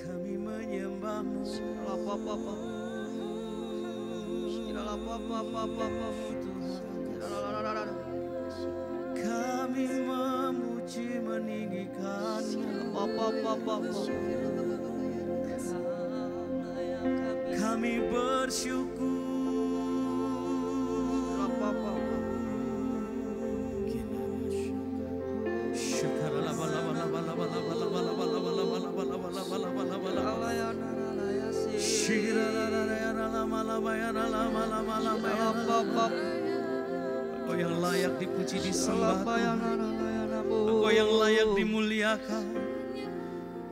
Kami menyembahmu. Kami memuji meninggikanmu. Kami bersyukur. Engkau yang layak dipuji disembah, Engkau yang layak dimuliakan,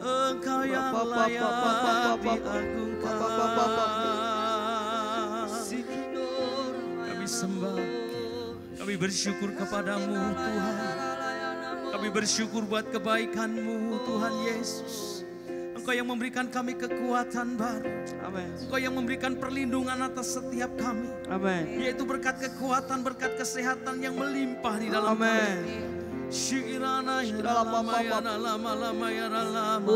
Engkau yang layak diagungkan. Kami sembah, kami bersyukur kepadamu Tuhan. Kami bersyukur buat kebaikan-Mu Tuhan Yesus. Engkau yang memberikan kami kekuatan baru. Amen. Engkau yang memberikan perlindungan atas setiap kami. Amen. Yaitu berkat kekuatan, berkat kesehatan yang melimpah di dalam kami. Syirana ya lama ya lama lama ya lama.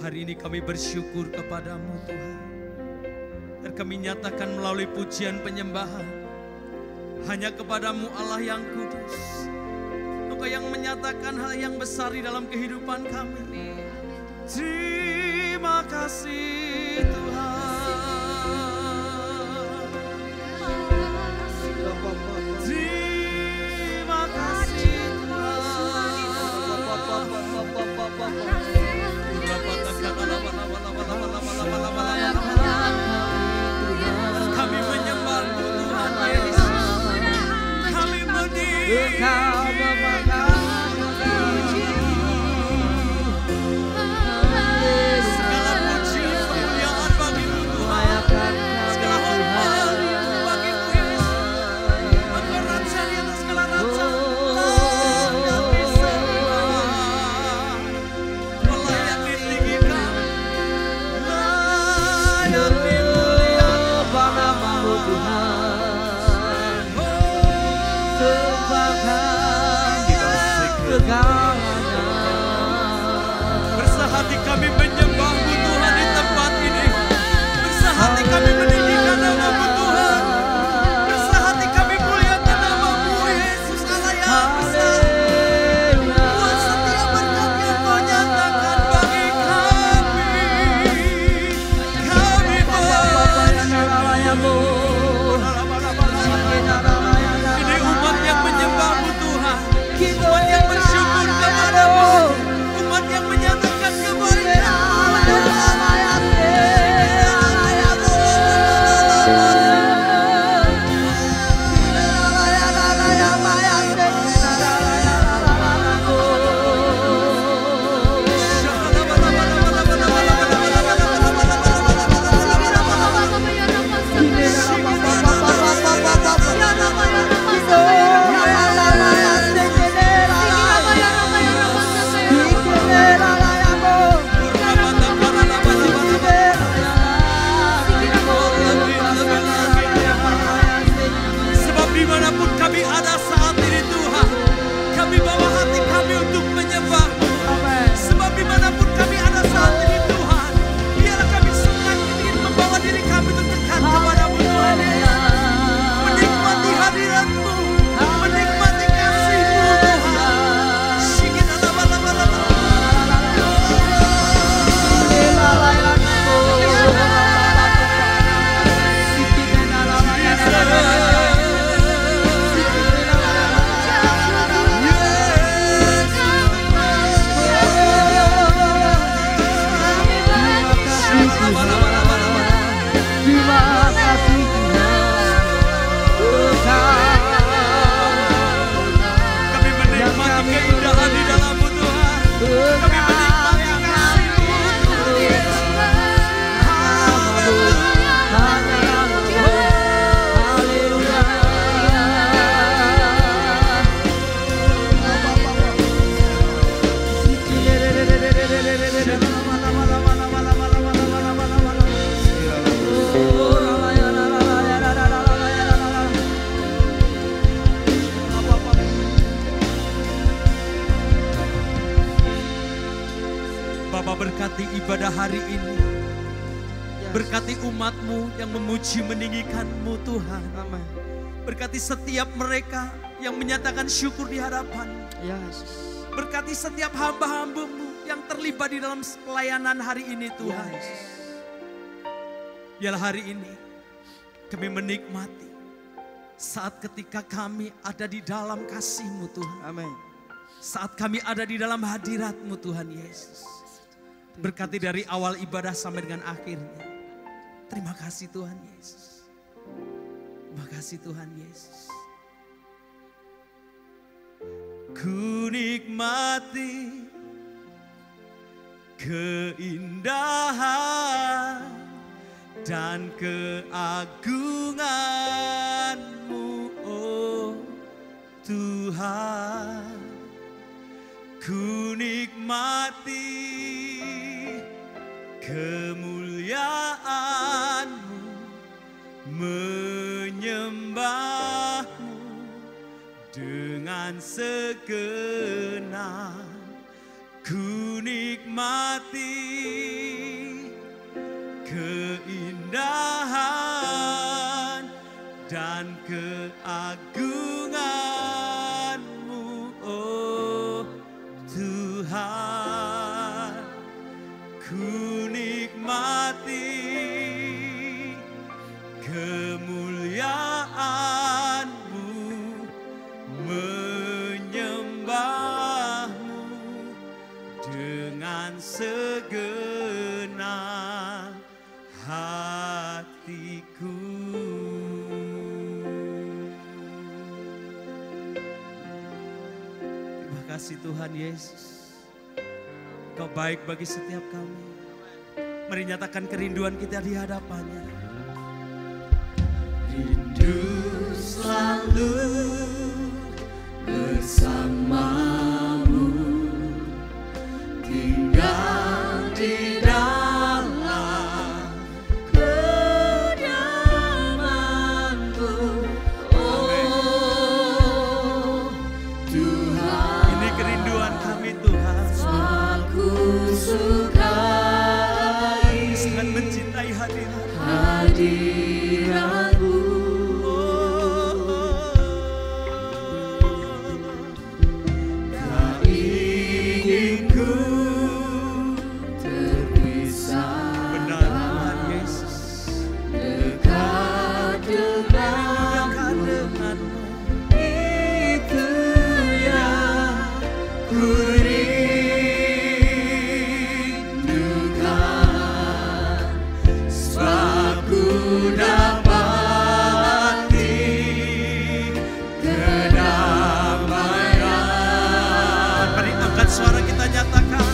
Hari ini kami bersyukur kepadamu Tuhan. Dan kami nyatakan melalui pujian penyembahan, hanya kepadamu Allah yang kudus. Engkau yang menyatakan hal yang besar di dalam kehidupan kami. Terima kasih Tuhan. Terima kasih Kami menyembah Tuhan Yesus. Kami berdiri. Segala pujian kemuliaan bagimu Tuhan. Segala hormat bagimu Yesus. Engkau Raja di atas segala raja. Layak disembah. Layak ditinggikan. Layak dimuliakan namamu Tuhan. Bersahati kami menyembah-Mu Tuhan di tempat ini. Bersahati kami meninggikan nama-Mu Tuhan. Bersahati kami muliakan nama-Mu Yesus Allah yang besar. Buat setiap berkat yang Kau nyatakan bagi kami. Kami bersyukur. Ini umat yang menyembah-Mu Tuhan. Umat yang bersyukur kepadamu. Umat yang menyatakan kebaikan-Mu. Bapa, berkati ibadah hari ini. Berkati umat-Mu yang memuji meninggikan-Mu Tuhan. Amin. Berkati setiap mereka yang menyatakan syukur di hadapan. Berkati setiap hamba-hamba-Mu yang terlibat di dalam pelayanan hari ini Tuhan. Biarlah hari ini kami menikmati saat ketika kami ada di dalam kasih-Mu Tuhan. Amin. Saat kami ada di dalam hadirat-Mu Tuhan Yesus. Berkati dari awal ibadah sampai dengan akhirnya. Terima kasih Tuhan Yesus. Terima kasih Tuhan Yesus. Ku nikmati keindahan dan keagungan-Mu, oh Tuhan. Ku nikmati kemuliaan-Mu, menyembah-Mu dengan segenap. Ku nikmati keindahan dan keagungan-Mu, oh Tuhan. Ku nikmati kemuliaan-Mu, menyembah-Mu dengan segenap hatiku. Terima kasih Tuhan Yesus. Kau baik bagi setiap kami. Mari nyatakan kerinduan kita di hadapannya. Rindu selalu bersamamu, tinggal di dalam kediaman-Mu, oh Tuhan. Ini kerinduan kami Tuhan. Aku sukai, sangat mencintai hadirat-Mu. Tak ingin ku terpisah. Benar Tuhan Yesus. Dekat denganmu, itu yang ku rindukan. Sebab ku dapati kedamaian. Mari angkat suara kita nyatakan.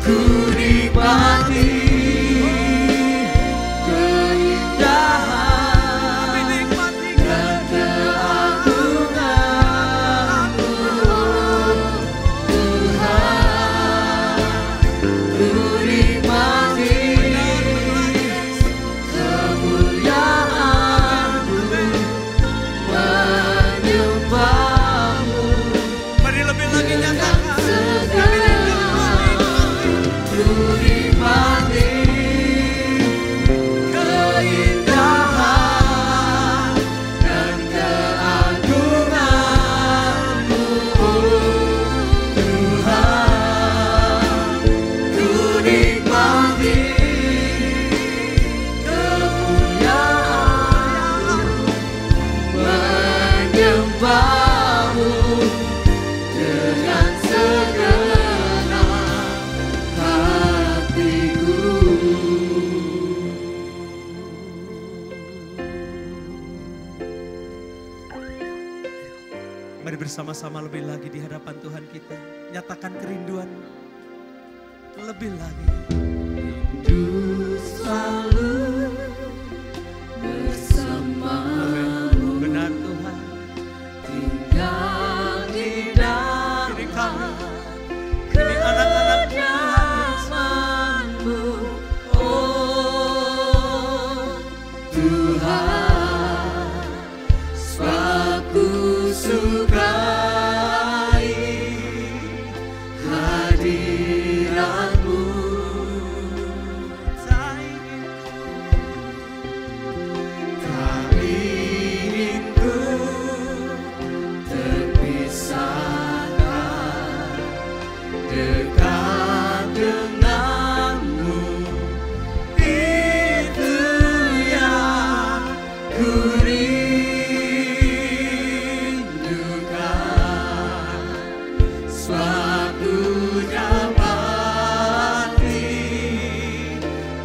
Ku nikmati keindahan, kami nikmati keagungan-Mu, Tuhan. Ku nikmati kemuliaan-Mu, menyembah-Mu. Mari lebih lagi nyatakan. Ku nikmati keindahan dan keagungan-Mu, Tuhan. Ku nikmati kemuliaan-Mu, menyembah-Mu dengan segenap hatiku. Mari bersama-sama lebih lagi di hadapan Tuhan kita. Nyatakan kerinduan lebih lagi. Rindu selalu bersamamu. Benar Tuhan. Tinggal di dalam kediaman-Mu, oh Tuhan. Sebab ku sukai hadirat-Mu, dekat denganmu, itu yang ku rindukan. Suatu dapati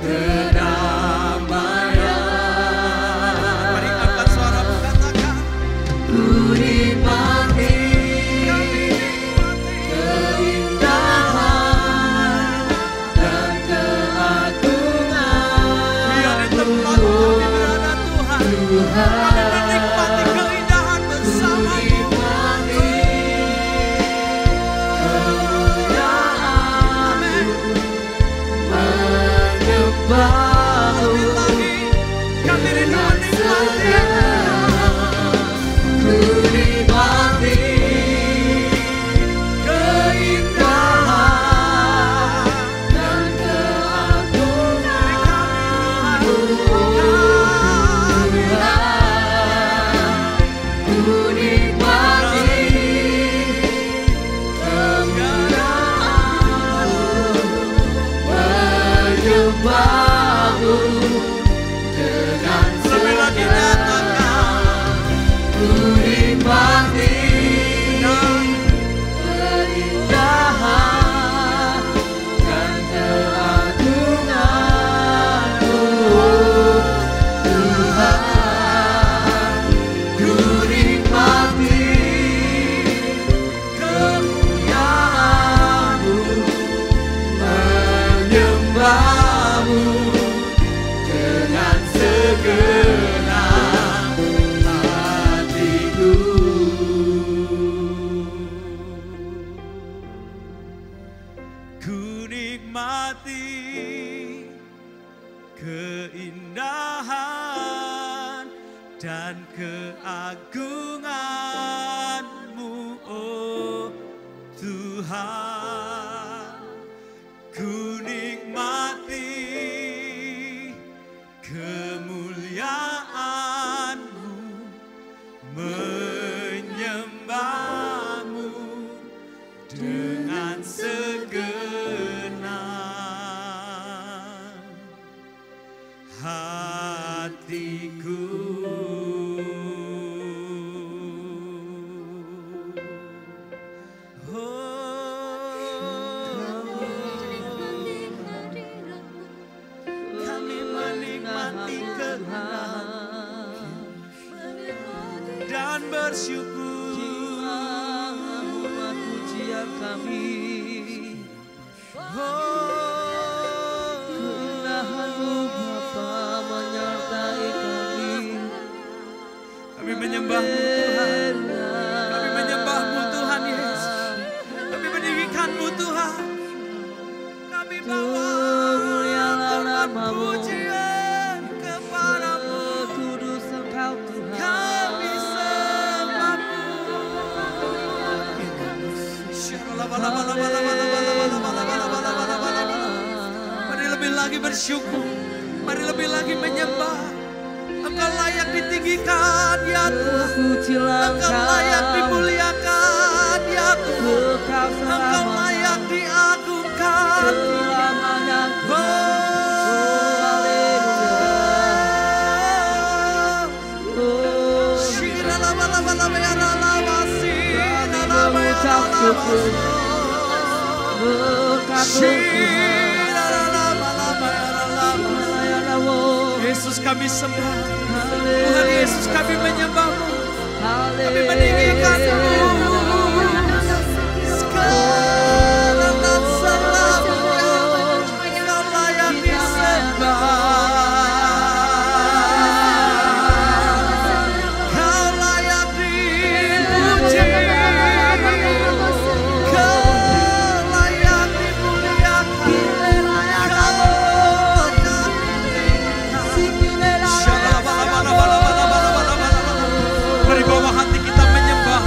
kedamaian. Mari angkat suara katakan, ku nikmati keindahan dan keagungan. Biar di tempat kami berada Tuhan, kami menikmati keindahan bersama-Mu. Lebih lagi kami rindu menikmati, ku nikmati keindahan dan keagungan-Mu. Ku nikmati kemuliaan-Mu, menyembah-Mu dengan lebih lagi nyatakan, ku nikmati keindahan dan keagungan-Mu, Tuhan. Ku nikmati kemuliaan-Mu, menyembah-Mu dengan segenap hatiku. Ku nikmati keindahan dan keagungan-Mu, oh Tuhan. Ku nikmati kemuliaan-Mu, menyembah-Mu dengan segenap hatiku. Kami menikmati kehadiran dan bersyukur. Pujian kami, keindahan-Mu Bapa menyertai kami. Kami menyembah-Mu Tuhan, kami menyembah-Mu Tuhan Yesus, kami meninggikan-Mu Tuhan. Kami bawa hormat pujian kepada-Mu, kudus Engkau Tuhan. Kami sembah-Mu. Mari lebih lagi bersyukur, mari lebih lagi menyembah. Engkau layak ditinggikan ya Tuhan, Engkau layak dimuliakan ya Tuhan, Engkau layak diagungkan. Yesus kami sembah, Tuhan Yesus kami menyembah-Mu, kami meninggikan-Mu. Segala dan selamanya Engkau layak disembah, Kau layak dipuji, Kau layak dimuliakan, Kau layak. Mari bawa hati kita menyembah,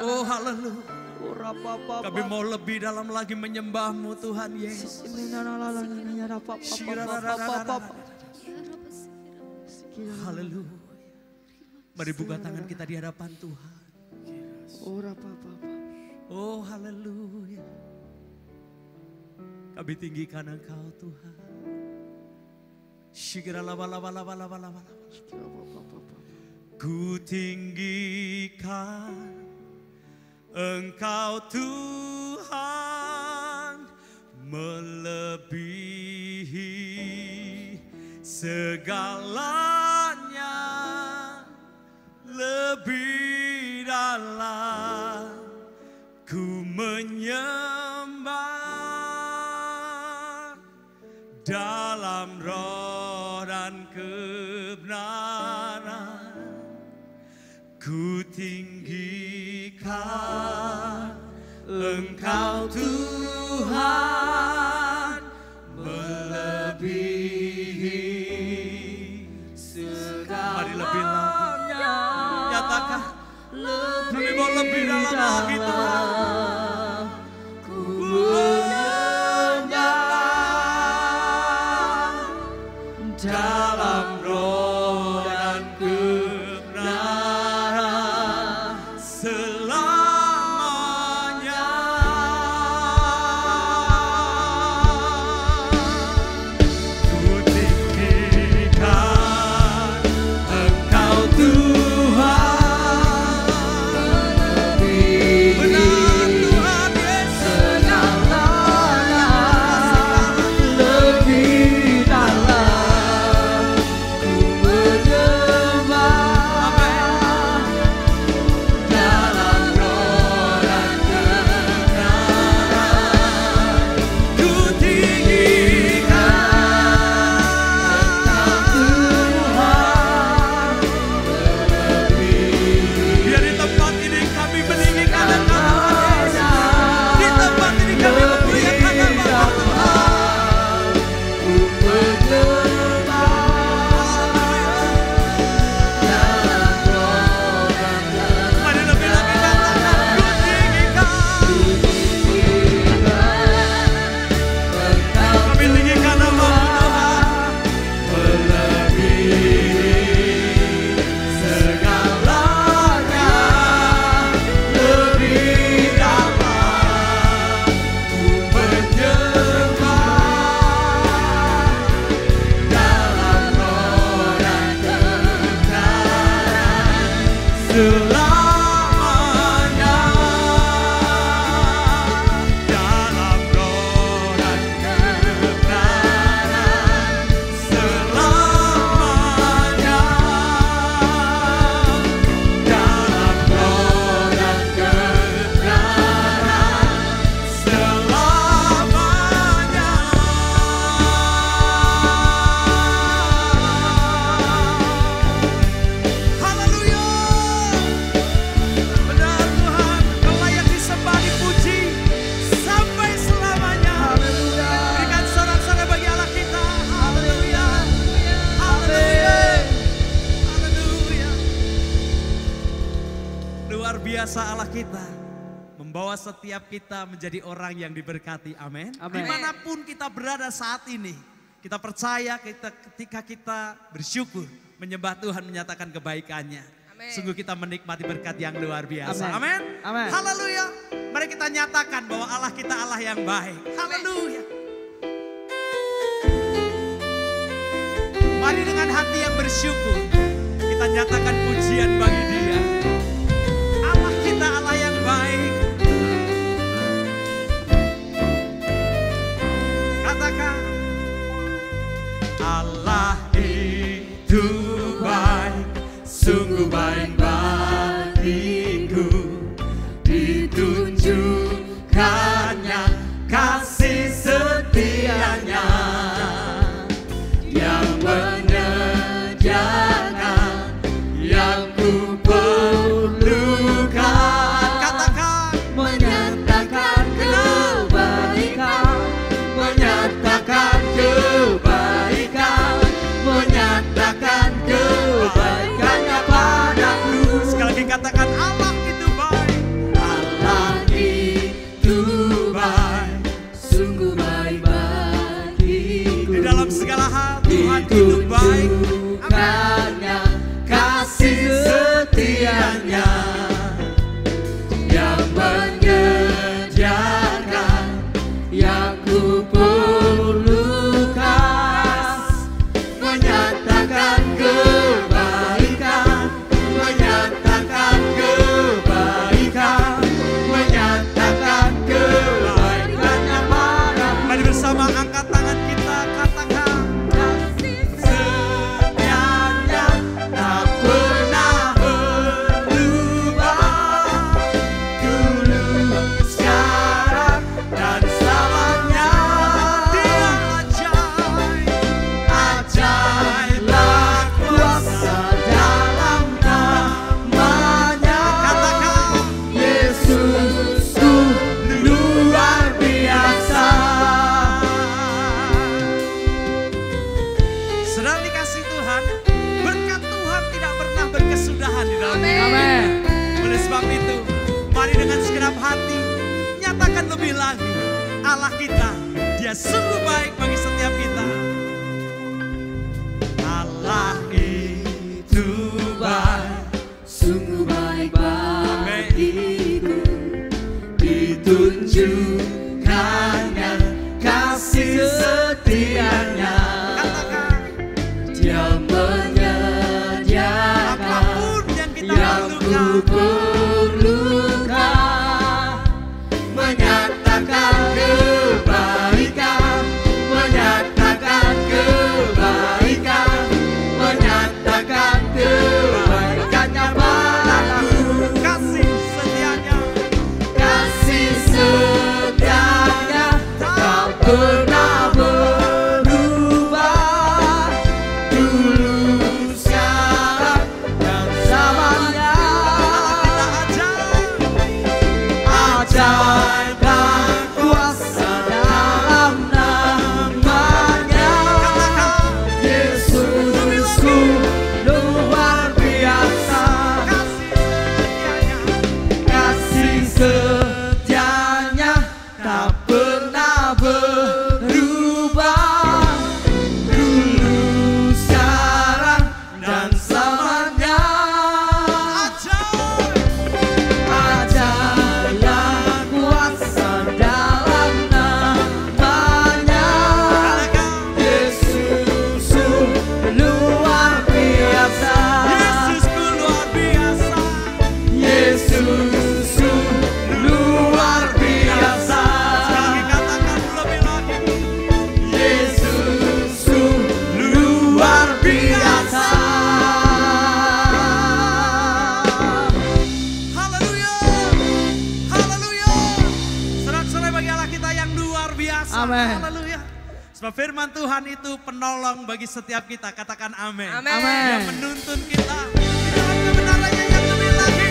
Oh haleluya. Kami mau lebih dalam lagi menyembah-Mu Tuhan Yesus. Haleluya. Mari buka tangan kita di hadapan Tuhan. Oh haleluya. Kami tinggikan Engkau Tuhan. Ku tinggikan Engkau Tuhan, melebihi segalanya, lebih dalam ku menyembah dalam roh dan kebenaran. Ku tinggikan Engkau Tuhan, melebihi segalanya. Mari lebih lagi. Nyatakan, kami mau lebih dalam lagi Tuhan. Ku menyembah dalam roh dan kebenaran selamanya. Ku tinggikan Engkau Tuhan, benar Tuhan Yesus, lebih dalam ku menyembah dalam roh dan kebenaran. ku tinggikan biar di tempat ini kami meninggikan Engkau Tuhan Yesus. Di tempat ini kami memuliakan nama Tuhan. ku menyembah dalam roh dan Mari lebih lagi katakan ku tinggikan. Kami tinggikan nama Tuhan. melebihi segalanya, lebih dalam ku menyembah dalam roh dan kebenaran Selamanya dalam roh dan kebenaran. Selamanya dalam roh dan kebenaran. Selamanya. Haleluya. Benar Tuhan, Kau layak disembah, dipuji sampai selamanya. Berikan sorak-sorai bagi Allah kita. Haleluya. Haleluya. Haleluya. Luar biasa Allah kita, membawa setiap kita menjadi orang yang diberkati. Amin. Amin. Dimanapun kita berada saat ini, kita percaya ketika kita bersyukur, menyembah Tuhan, menyatakan kebaikannya. Sungguh kita menikmati berkat yang luar biasa. Amin. Amin. Amin. Haleluya. Mari kita nyatakan bahwa Allah kita Allah yang baik. Haleluya. Mari dengan hati yang bersyukur, kita nyatakan pujian bagi Dia. Allah kita Allah yang baik. Katakan, Allah itu baik, sungguh baik bagiku. Ditunjukkannya kasih setianya yang menyediakan yang ku perlukan. Katakan, menyatakan kebaikan, menyatakan kebaikan Allah kita, Dia sungguh baik bagi setiap kita. Allah itu baik, sungguh baik bagiku, ditunjukkannya kasih setianya. Katakan, Dia menyediakan apapun yang kita yang ku perlukan, menyatakan kebaikan, menyatakan kebaikan, menyatakan kebaikannya padaku. kasih setianya, Kasih setianya tak pernah berubah, dulu sekarang dan selamanya. ajaib. Ajaib dan kuasa dalam namanya. Yesusku luar biasa, Kasih setianya, kasih setianya tak pernah berubah, dulu sekarang dan selamanya. ajaib. Ajaib dan kuasa dalam namanya. Yesus luar biasa, Yesusku luar biasa. Yesus luar biasa, Sekali katakan lebih lagi. Yesus luar biasa. Haleluya, haleluya. Sorak-sorai bagi Allah kita yang luar biasa. Amin. Haleluya. Sebab firman Tuhan itu penolong bagi setiap kita. Katakan amin. Amin. Dia menuntun kita di dalam kebenarannya yang lebih lagi.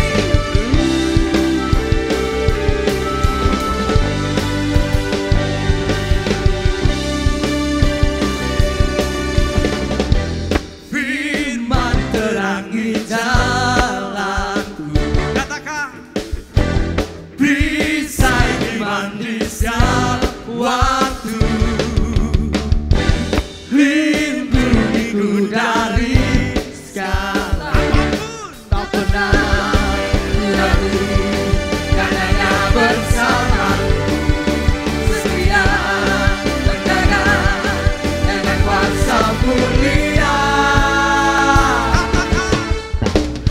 Firman terangi jalanku, Katakan, perisai iman di setiap waktu, lindungiku dari segala apapun tak pernah ragu, karenanya bersamaku, setia menjaga dengan kuasa mulia.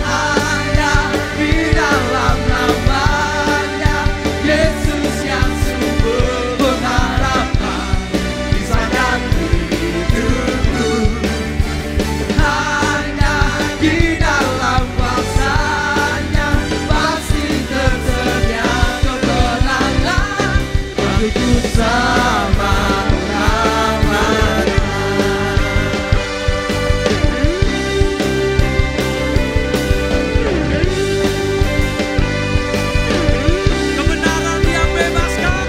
Hanya di dalam namanya, Yesus yang sungguh mengharapkan bisa dan hidupku. Hanya di dalam kuasanya pasti tersedia kemenangan bagiku selama-lamanya. kebenaran yang bebaskan.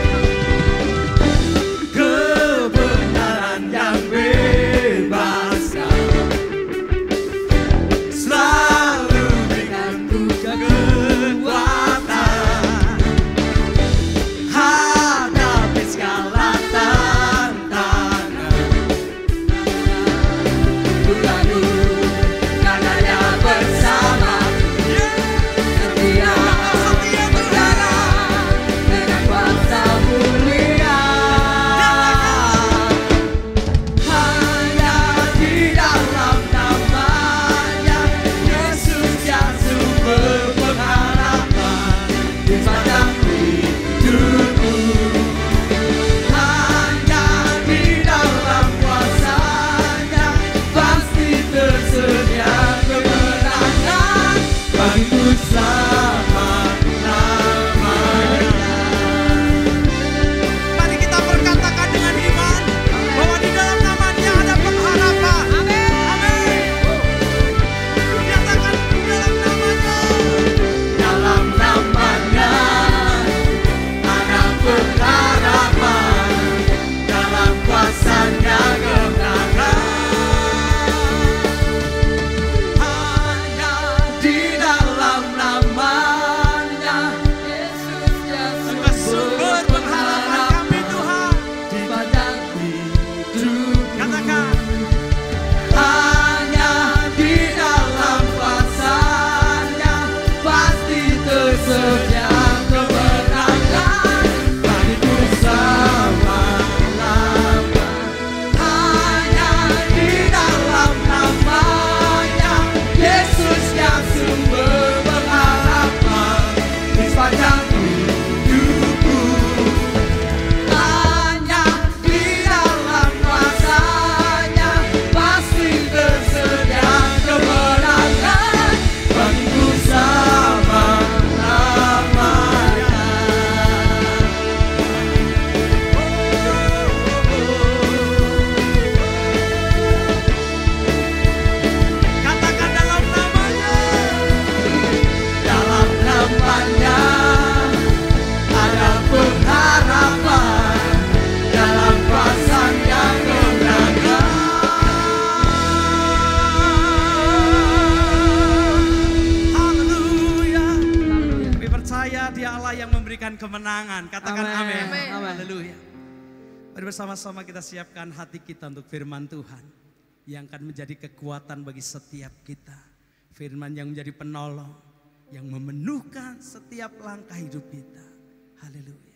Kebenaran yang bebaskan selalu berikanku kekuatan hadapi segala kemenangan. Katakan amin. Amin. Haleluya. Mari bersama-sama kita siapkan hati kita untuk firman Tuhan yang akan menjadi kekuatan bagi setiap kita. Firman yang menjadi penolong, yang memenuhkan setiap langkah hidup kita. Haleluya.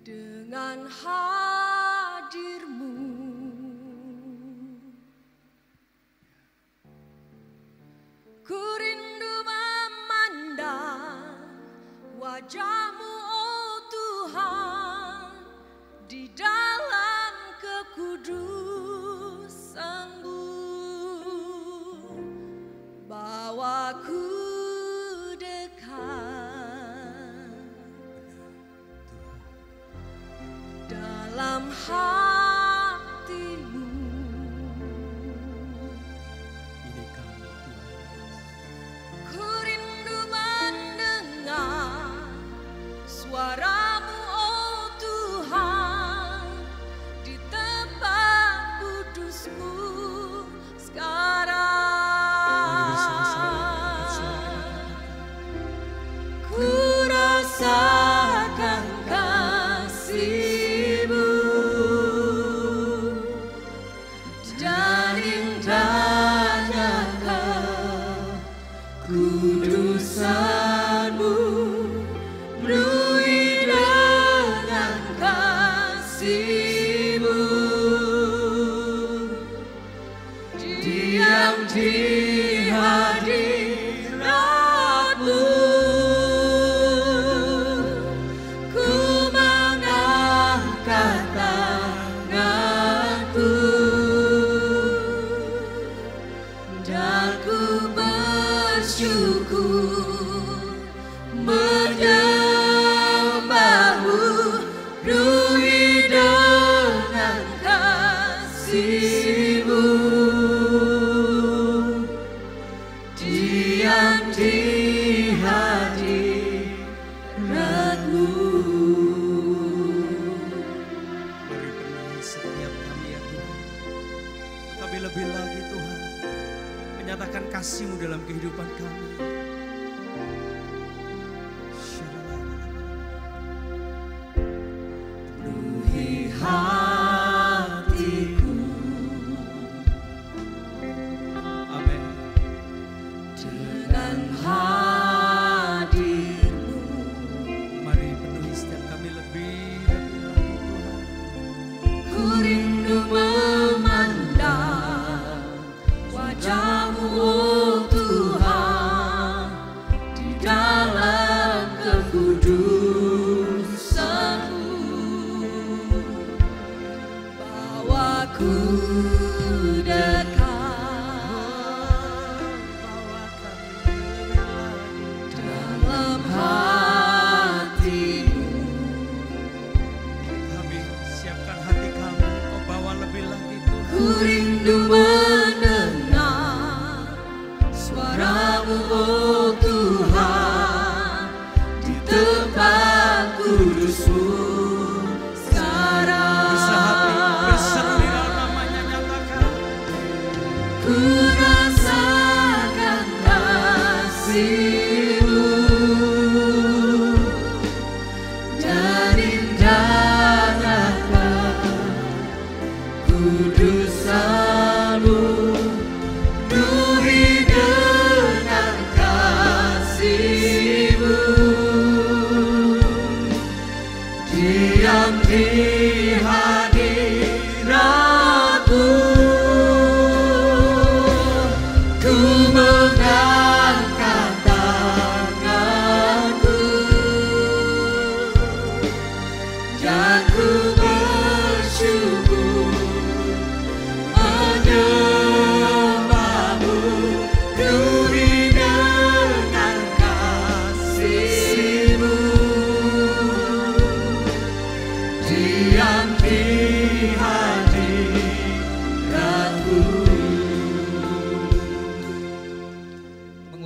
Dengan hadir-Mu, ku rindu memandang wajah-Mu, oh Tuhan, di dalam kekudusan-Mu. Bawaku dalam hati-Mu. Ini kami Tuhan. Ku rindu mendengar suara-Mu, oh Tuhan, di tempat kudus-Mu sekarang. Ku rasakan kasih kudusan-Mu, penuhi dengan kasih-Mu, diam di hadirat-Mu, ku mengangkat tanganku dan ku bersyukur menyembah-Mu, penuhi dengan kasih-Mu, diam di hadirat-Mu. Mari penuhi setiap kami ya Tuhan. Kami lebih lagi Tuhan menyatakan kasih-Mu dalam kehidupan kami. Penuhi hatiku, Amin. dengan hadir-Mu. Mari penuhi setiap kami lebih lagi Tuhan. Ku rindu memandang wajah-Mu, oh Tuhan, di dalam kekudusan-Mu. Bawaku dekat, dalam hati-Mu. Kami siapkan hati kami, Kau bawa lebih lagi Tuhan. Ku rindu mendengar suara-Mu, oh Tuhan, di tempat kudus-Mu sekarang. Bersahati, berseru di dalam namanya nyatakan. Ku rasakan kasih-Mu dan indahnya kudusan-Mu, penuhi dengan kasih-Mu.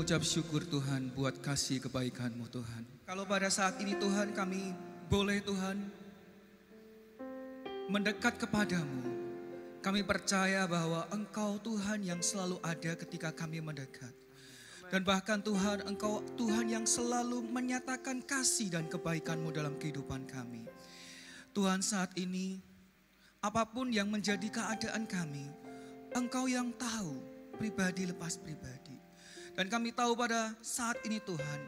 mengucap syukur Tuhan buat kasih kebaikan-Mu Tuhan. Kalau pada saat ini Tuhan kami boleh Tuhan mendekat kepadamu, kami percaya bahwa Engkau Tuhan yang selalu ada ketika kami mendekat. Dan bahkan Tuhan, Engkau Tuhan yang selalu menyatakan kasih dan kebaikan-Mu dalam kehidupan kami. Tuhan, saat ini apapun yang menjadi keadaan kami, Engkau yang tahu pribadi lepas pribadi. Dan kami tahu pada saat ini Tuhan,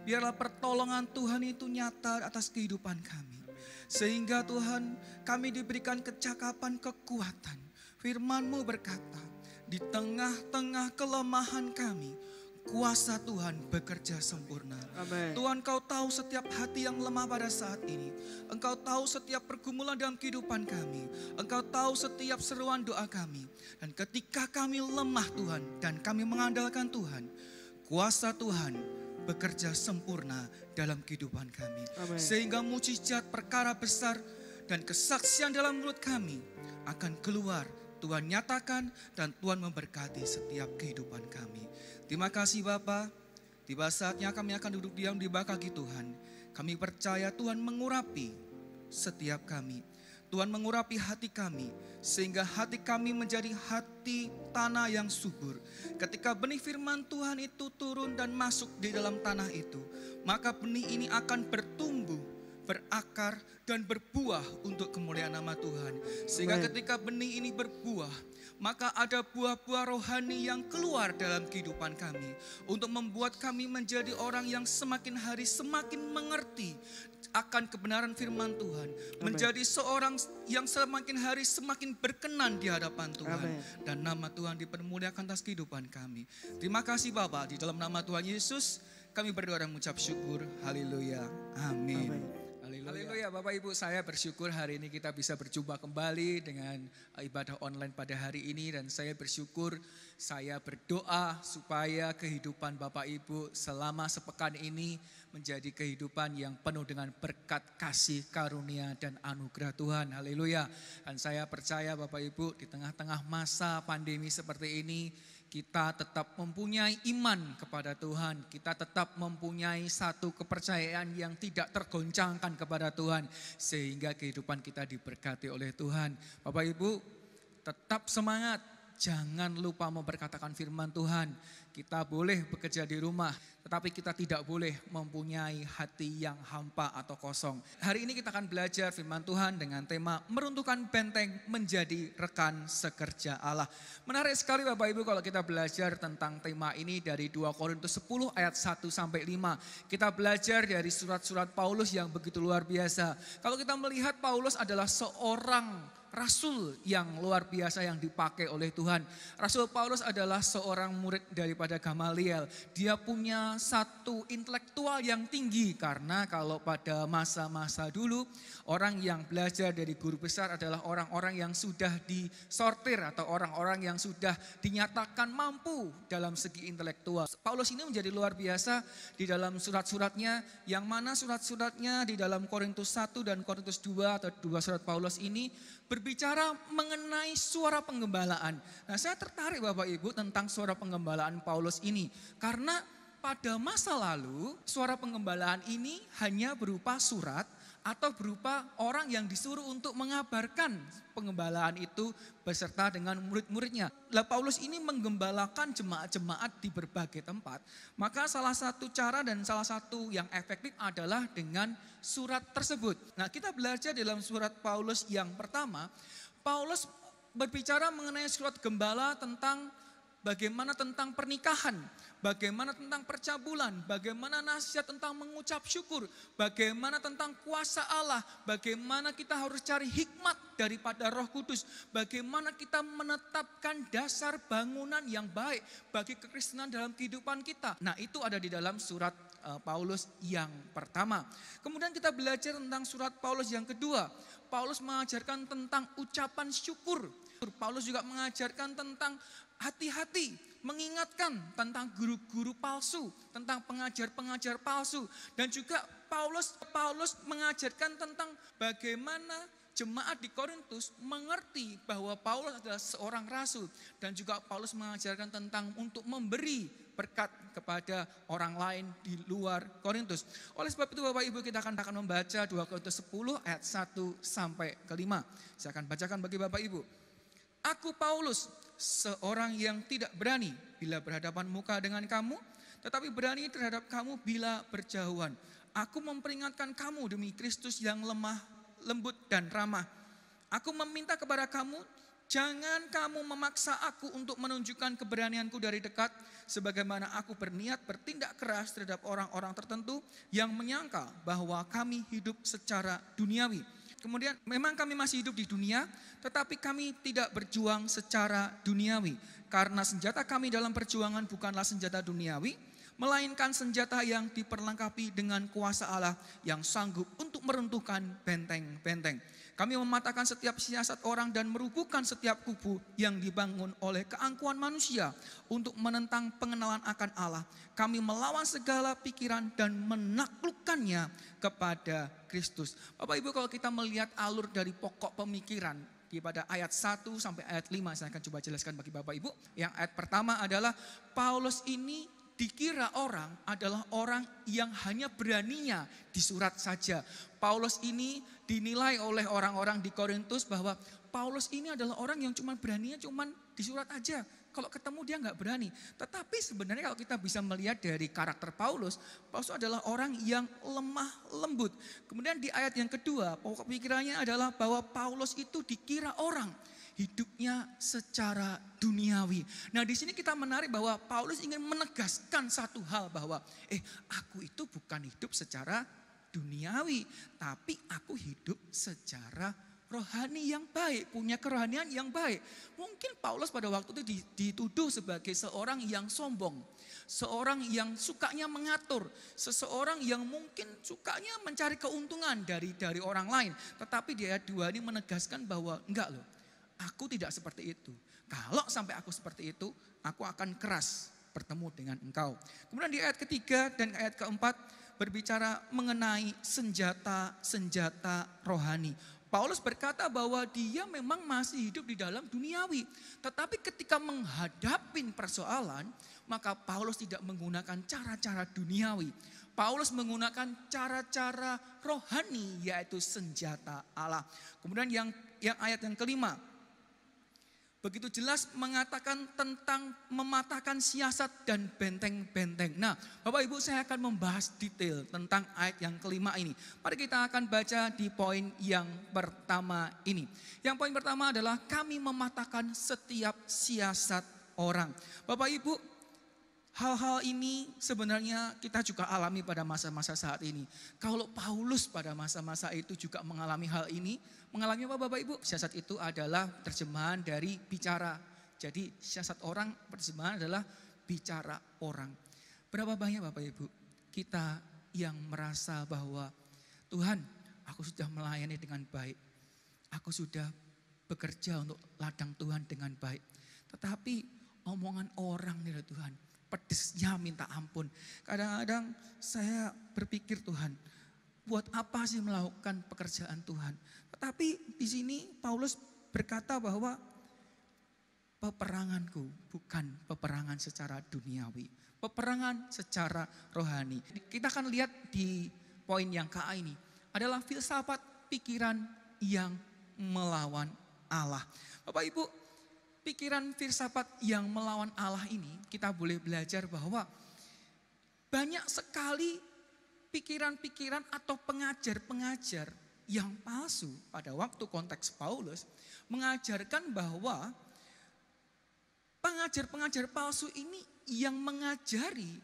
biarlah pertolongan Tuhan itu nyata atas kehidupan kami. Sehingga Tuhan, kami diberikan kecakapan, kekuatan. Firman-Mu berkata, di tengah-tengah kelemahan kami, kuasa Tuhan bekerja sempurna. Amin. Tuhan, Kau tahu setiap hati yang lemah pada saat ini. Engkau tahu setiap pergumulan dalam kehidupan kami. Engkau tahu setiap seruan doa kami. Dan ketika kami lemah Tuhan dan kami mengandalkan Tuhan, kuasa Tuhan bekerja sempurna dalam kehidupan kami. Amin. Sehingga mujizat, perkara besar dan kesaksian dalam mulut kami akan keluar. Tuhan nyatakan dan Tuhan memberkati setiap kehidupan kami. Terima kasih Bapa. Tiba saatnya kami akan duduk diam di bawah kaki Tuhan. Kami percaya Tuhan mengurapi setiap kami. Tuhan mengurapi hati kami. Sehingga hati kami menjadi hati tanah yang subur. Ketika benih firman Tuhan itu turun dan masuk di dalam tanah itu, maka benih ini akan bertumbuh, berakar dan berbuah untuk kemuliaan nama Tuhan. Sehingga ketika benih ini berbuah, maka ada buah-buah rohani yang keluar dalam kehidupan kami. Untuk membuat kami menjadi orang yang semakin hari semakin mengerti akan kebenaran firman Tuhan. Menjadi seorang yang semakin hari semakin berkenan di hadapan Tuhan. Amin. Dan nama Tuhan dipermuliakan atas kehidupan kami. Terima kasih Bapa, di dalam nama Tuhan Yesus kami berdoa dan mengucap syukur. Haleluya. Amin. Haleluya, Bapak Ibu, saya bersyukur hari ini kita bisa berjumpa kembali dengan ibadah online pada hari ini. Dan saya bersyukur, saya berdoa supaya kehidupan Bapak Ibu selama sepekan ini menjadi kehidupan yang penuh dengan berkat, kasih, karunia, dan anugerah Tuhan. Haleluya. Dan saya percaya Bapak Ibu, di tengah-tengah masa pandemi seperti ini, kita tetap mempunyai iman kepada Tuhan. Kita tetap mempunyai satu kepercayaan yang tidak tergoncangkan kepada Tuhan. Sehingga kehidupan kita diberkati oleh Tuhan. Bapak Ibu, tetap semangat. Jangan lupa memperkatakan firman Tuhan. Kita boleh bekerja di rumah, tetapi kita tidak boleh mempunyai hati yang hampa atau kosong. Hari ini kita akan belajar firman Tuhan dengan tema meruntuhkan benteng menjadi rekan sekerja Allah. Menarik sekali Bapak Ibu kalau kita belajar tentang tema ini dari 2 Korintus 10 ayat 1 sampai 5. Kita belajar dari surat-surat Paulus yang begitu luar biasa. Kalau kita melihat Paulus adalah seorang rasul yang luar biasa yang dipakai oleh Tuhan. Rasul Paulus adalah seorang murid daripada Gamaliel. Dia punya satu intelektual yang tinggi karena kalau pada masa-masa dulu orang yang belajar dari guru besar adalah orang-orang yang sudah disortir atau orang-orang yang sudah dinyatakan mampu dalam segi intelektual. Paulus ini menjadi luar biasa di dalam surat-suratnya, yang mana surat-suratnya di dalam Korintus 1 dan Korintus 2 atau 2 surat Paulus ini berbicara mengenai suara penggembalaan. Nah, saya tertarik Bapak Ibu tentang suara penggembalaan Paulus ini. Karena pada masa lalu suara penggembalaan ini hanya berupa surat atau berupa orang yang disuruh untuk mengabarkan penggembalaan itu beserta dengan murid-muridnya. Lah Paulus ini menggembalakan jemaat-jemaat di berbagai tempat. Maka salah satu cara dan salah satu yang efektif adalah dengan surat tersebut. Nah, kita belajar dalam surat Paulus yang pertama, Paulus berbicara mengenai surat gembala tentang bagaimana tentang pernikahan, bagaimana tentang percabulan, bagaimana nasihat tentang mengucap syukur, bagaimana tentang kuasa Allah, bagaimana kita harus cari hikmat daripada Roh Kudus, bagaimana kita menetapkan dasar bangunan yang baik bagi kekristenan dalam kehidupan kita. Nah, itu ada di dalam surat Paulus yang pertama. Kemudian kita belajar tentang surat Paulus yang kedua. Paulus mengajarkan tentang ucapan syukur. Paulus juga mengajarkan tentang hati-hati, mengingatkan tentang guru-guru palsu, tentang pengajar-pengajar palsu. Dan juga Paulus mengajarkan tentang bagaimana jemaat di Korintus mengerti bahwa Paulus adalah seorang rasul. Dan juga Paulus mengajarkan tentang untuk memberi berkat kepada orang lain di luar Korintus. Oleh sebab itu Bapak Ibu, kita akan membaca 2 Korintus 10 ayat 1 sampai ke 5. Saya akan bacakan bagi Bapak Ibu. Aku Paulus, seorang yang tidak berani bila berhadapan muka dengan kamu, tetapi berani terhadap kamu bila berjauhan. Aku memperingatkan kamu demi Kristus yang lemah, lembut dan ramah. Aku meminta kepada kamu, jangan kamu memaksa aku untuk menunjukkan keberanianku dari dekat, sebagaimana aku berniat bertindak keras terhadap orang-orang tertentu yang menyangka bahwa kami hidup secara duniawi. Kemudian memang kami masih hidup di dunia, tetapi kami tidak berjuang secara duniawi. Karena senjata kami dalam perjuangan bukanlah senjata duniawi, melainkan senjata yang diperlengkapi dengan kuasa Allah yang sanggup untuk meruntuhkan benteng-benteng. Kami mematahkan setiap siasat orang dan merubuhkan setiap kubu yang dibangun oleh keangkuhan manusia untuk menentang pengenalan akan Allah. Kami melawan segala pikiran dan menaklukkannya kepada Kristus. Bapak Ibu, kalau kita melihat alur dari pokok pemikiran di pada ayat 1 sampai ayat 5, saya akan coba jelaskan bagi Bapak Ibu. Yang ayat pertama adalah Paulus ini dikira orang adalah orang yang hanya beraninya di surat saja. Paulus ini dinilai oleh orang-orang di Korintus bahwa Paulus ini adalah orang yang cuma beraninya cuma di surat aja. Kalau ketemu dia nggak berani. Tetapi sebenarnya kalau kita bisa melihat dari karakter Paulus, Paulus adalah orang yang lemah lembut. Kemudian di ayat yang kedua, pokok pikirannya adalah bahwa Paulus itu dikira orang hidupnya secara duniawi. Nah, di sini kita menarik bahwa Paulus ingin menegaskan satu hal bahwa aku itu bukan hidup secara duniawi, tapi aku hidup secara rohani yang baik, punya kerohanian yang baik. Mungkin Paulus pada waktu itu dituduh sebagai seorang yang sombong, seorang yang sukanya mengatur, seseorang yang mungkin sukanya mencari keuntungan dari orang lain. Tetapi di ayat 2 ini menegaskan bahwa enggak loh, aku tidak seperti itu. Kalau sampai aku seperti itu, aku akan keras bertemu dengan engkau. Kemudian di ayat ketiga dan ayat keempat berbicara mengenai senjata-senjata rohani. Paulus berkata bahwa dia memang masih hidup di dalam duniawi. Tetapi ketika menghadapi persoalan, maka Paulus tidak menggunakan cara-cara duniawi. Paulus menggunakan cara-cara rohani, yaitu senjata Allah. Kemudian yang ayat yang kelima, begitu jelas mengatakan tentang mematahkan siasat dan benteng-benteng. Nah, Bapak Ibu, saya akan membahas detail tentang ayat yang kelima ini. Mari kita akan baca di poin yang pertama ini. Yang poin pertama adalah kami mematahkan setiap siasat orang. Bapak Ibu, hal-hal ini sebenarnya kita juga alami pada masa-masa saat ini. Kalau Paulus pada masa-masa itu juga mengalami hal ini, mengalami apa Bapak Ibu? Siasat itu adalah terjemahan dari bicara. Jadi siasat orang terjemahan adalah bicara orang. Berapa banyak Bapak Ibu kita yang merasa bahwa Tuhan, aku sudah melayani dengan baik. Aku sudah bekerja untuk ladang Tuhan dengan baik. Tetapi omongan orang nih Tuhan, pedesnya minta ampun. Kadang-kadang saya berpikir Tuhan, buat apa sih melakukan pekerjaan Tuhan? Tetapi di sini Paulus berkata bahwa peperanganku bukan peperangan secara duniawi, peperangan secara rohani. Kita akan lihat di poin yang KA ini adalah filsafat pikiran yang melawan Allah. Bapak Ibu, pikiran filsafat yang melawan Allah ini kita boleh belajar bahwa banyak sekali pikiran-pikiran atau pengajar-pengajar yang palsu pada waktu konteks Paulus mengajarkan bahwa pengajar-pengajar palsu ini yang mengajari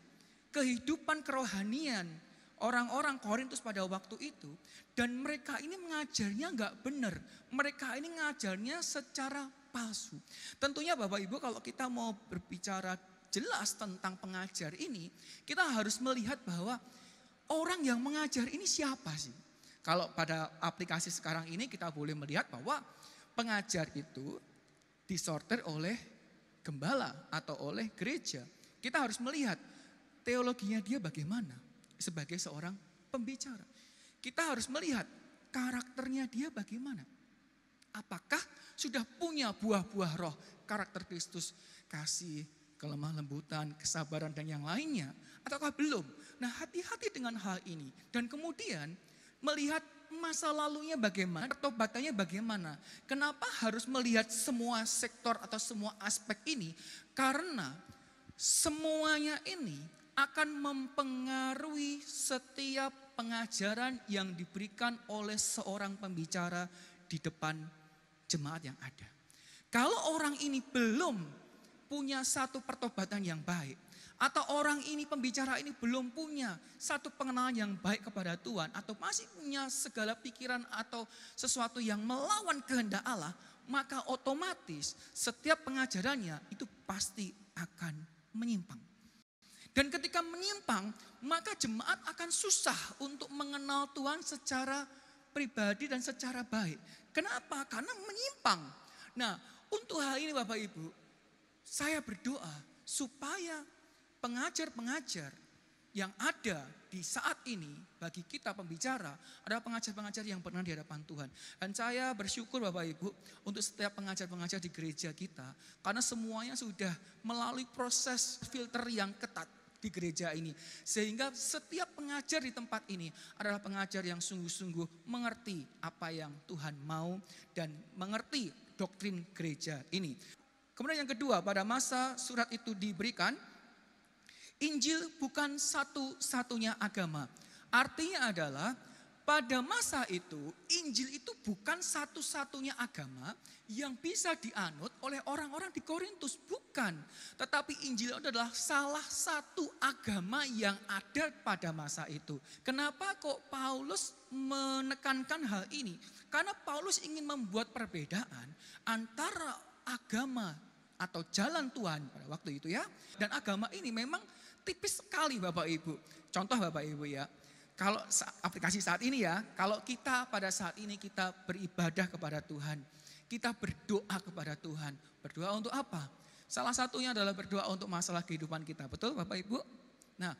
kehidupan kerohanian orang-orang Korintus pada waktu itu, dan mereka ini mengajarnya enggak benar, mereka ini mengajarnya secara palsu. Tentunya Bapak Ibu, kalau kita mau berbicara jelas tentang pengajar ini, kita harus melihat bahwa orang yang mengajar ini siapa sih? Kalau pada aplikasi sekarang ini kita boleh melihat bahwa pengajar itu disortir oleh gembala atau oleh gereja. Kita harus melihat teologinya dia bagaimana sebagai seorang pembicara. Kita harus melihat karakternya dia bagaimana. Apakah sudah punya buah-buah roh karakter Kristus, kasih, kelemah lembutan, kesabaran dan yang lainnya, ataukah belum? Nah, hati-hati dengan hal ini. Dan kemudian melihat masa lalunya bagaimana, pertobatannya bagaimana. Kenapa harus melihat semua sektor atau semua aspek ini? Karena semuanya ini akan mempengaruhi setiap pengajaran yang diberikan oleh seorang pembicara di depan jemaat yang ada. Kalau orang ini belum punya satu pertobatan yang baik, atau orang ini pembicara ini belum punya satu pengenalan yang baik kepada Tuhan, atau masih punya segala pikiran atau sesuatu yang melawan kehendak Allah, maka otomatis setiap pengajarannya itu pasti akan menyimpang. Dan ketika menyimpang, maka jemaat akan susah untuk mengenal Tuhan secara pribadi dan secara baik. Kenapa? Karena menyimpang. Nah, untuk hal ini Bapak Ibu, saya berdoa supaya pengajar-pengajar yang ada di saat ini bagi kita pembicara adalah pengajar-pengajar yang pernah di hadapan Tuhan. Dan saya bersyukur Bapak Ibu untuk setiap pengajar-pengajar di gereja kita, karena semuanya sudah melalui proses filter yang ketat di gereja ini. Sehingga setiap pengajar di tempat ini adalah pengajar yang sungguh-sungguh mengerti apa yang Tuhan mau dan mengerti doktrin gereja ini. Kemudian yang kedua, pada masa surat itu diberikan, Injil bukan satu-satunya agama. Artinya adalah pada masa itu Injil itu bukan satu-satunya agama yang bisa dianut oleh orang-orang di Korintus. Bukan. Tetapi Injil adalah salah satu agama yang ada pada masa itu. Kenapa kok Paulus menekankan hal ini? Karena Paulus ingin membuat perbedaan antara agama atau jalan Tuhan pada waktu itu ya. Dan agama ini memang tipis sekali Bapak Ibu. Contoh Bapak Ibu ya. Kalau aplikasi saat ini ya, kalau kita pada saat ini kita beribadah kepada Tuhan, kita berdoa kepada Tuhan. Berdoa untuk apa? Salah satunya adalah berdoa untuk masalah kehidupan kita. Betul Bapak Ibu? Nah,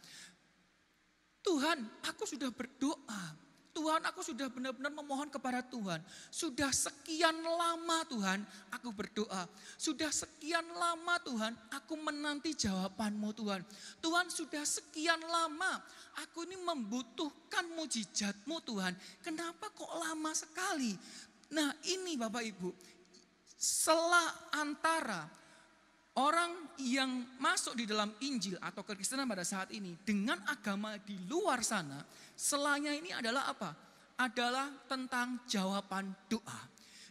Tuhan, aku sudah berdoa. Tuhan, aku sudah benar-benar memohon kepada Tuhan. Sudah sekian lama Tuhan, aku berdoa. Sudah sekian lama Tuhan, aku menanti jawaban-Mu Tuhan. Tuhan, sudah sekian lama aku ini membutuhkan mujizat-Mu Tuhan. Kenapa kok lama sekali? Nah ini Bapak Ibu, selah antara orang yang masuk di dalam Injil atau kekristenan pada saat ini dengan agama di luar sana, selanya ini adalah apa? Adalah tentang jawaban doa.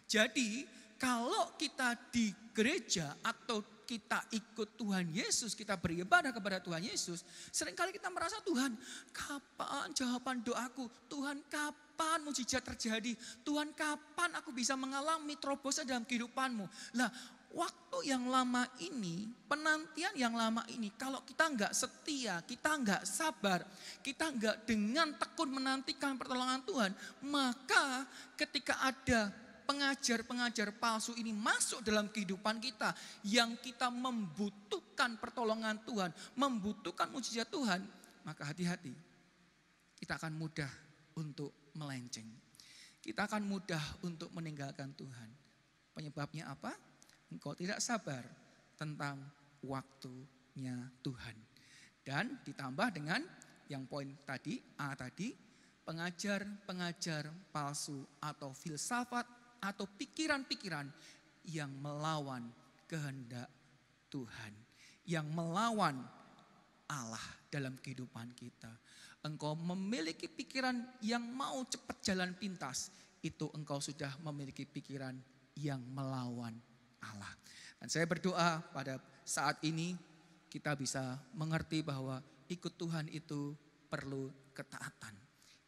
Jadi kalau kita di gereja atau kita ikut Tuhan Yesus, kita beribadah kepada Tuhan Yesus, seringkali kita merasa, Tuhan kapan jawaban doaku? Tuhan kapan mujizat terjadi? Tuhan kapan aku bisa mengalami terobosan dalam kehidupan-Mu? Lah, waktu yang lama ini, penantian yang lama ini, kalau kita enggak setia, kita enggak sabar, kita enggak dengan tekun menantikan pertolongan Tuhan, maka ketika ada pengajar-pengajar palsu ini masuk dalam kehidupan kita, yang kita membutuhkan pertolongan Tuhan, membutuhkan mujizat Tuhan, maka hati-hati, kita akan mudah untuk melenceng. Kita akan mudah untuk meninggalkan Tuhan. Penyebabnya apa? Engkau tidak sabar tentang waktunya Tuhan. Dan ditambah dengan yang poin tadi, A tadi, pengajar-pengajar palsu atau filsafat atau pikiran-pikiran yang melawan kehendak Tuhan. Yang melawan Allah dalam kehidupan kita. Engkau memiliki pikiran yang mau cepat jalan pintas, itu engkau sudah memiliki pikiran yang melawan Allah. Dan saya berdoa pada saat ini kita bisa mengerti bahwa ikut Tuhan itu perlu ketaatan.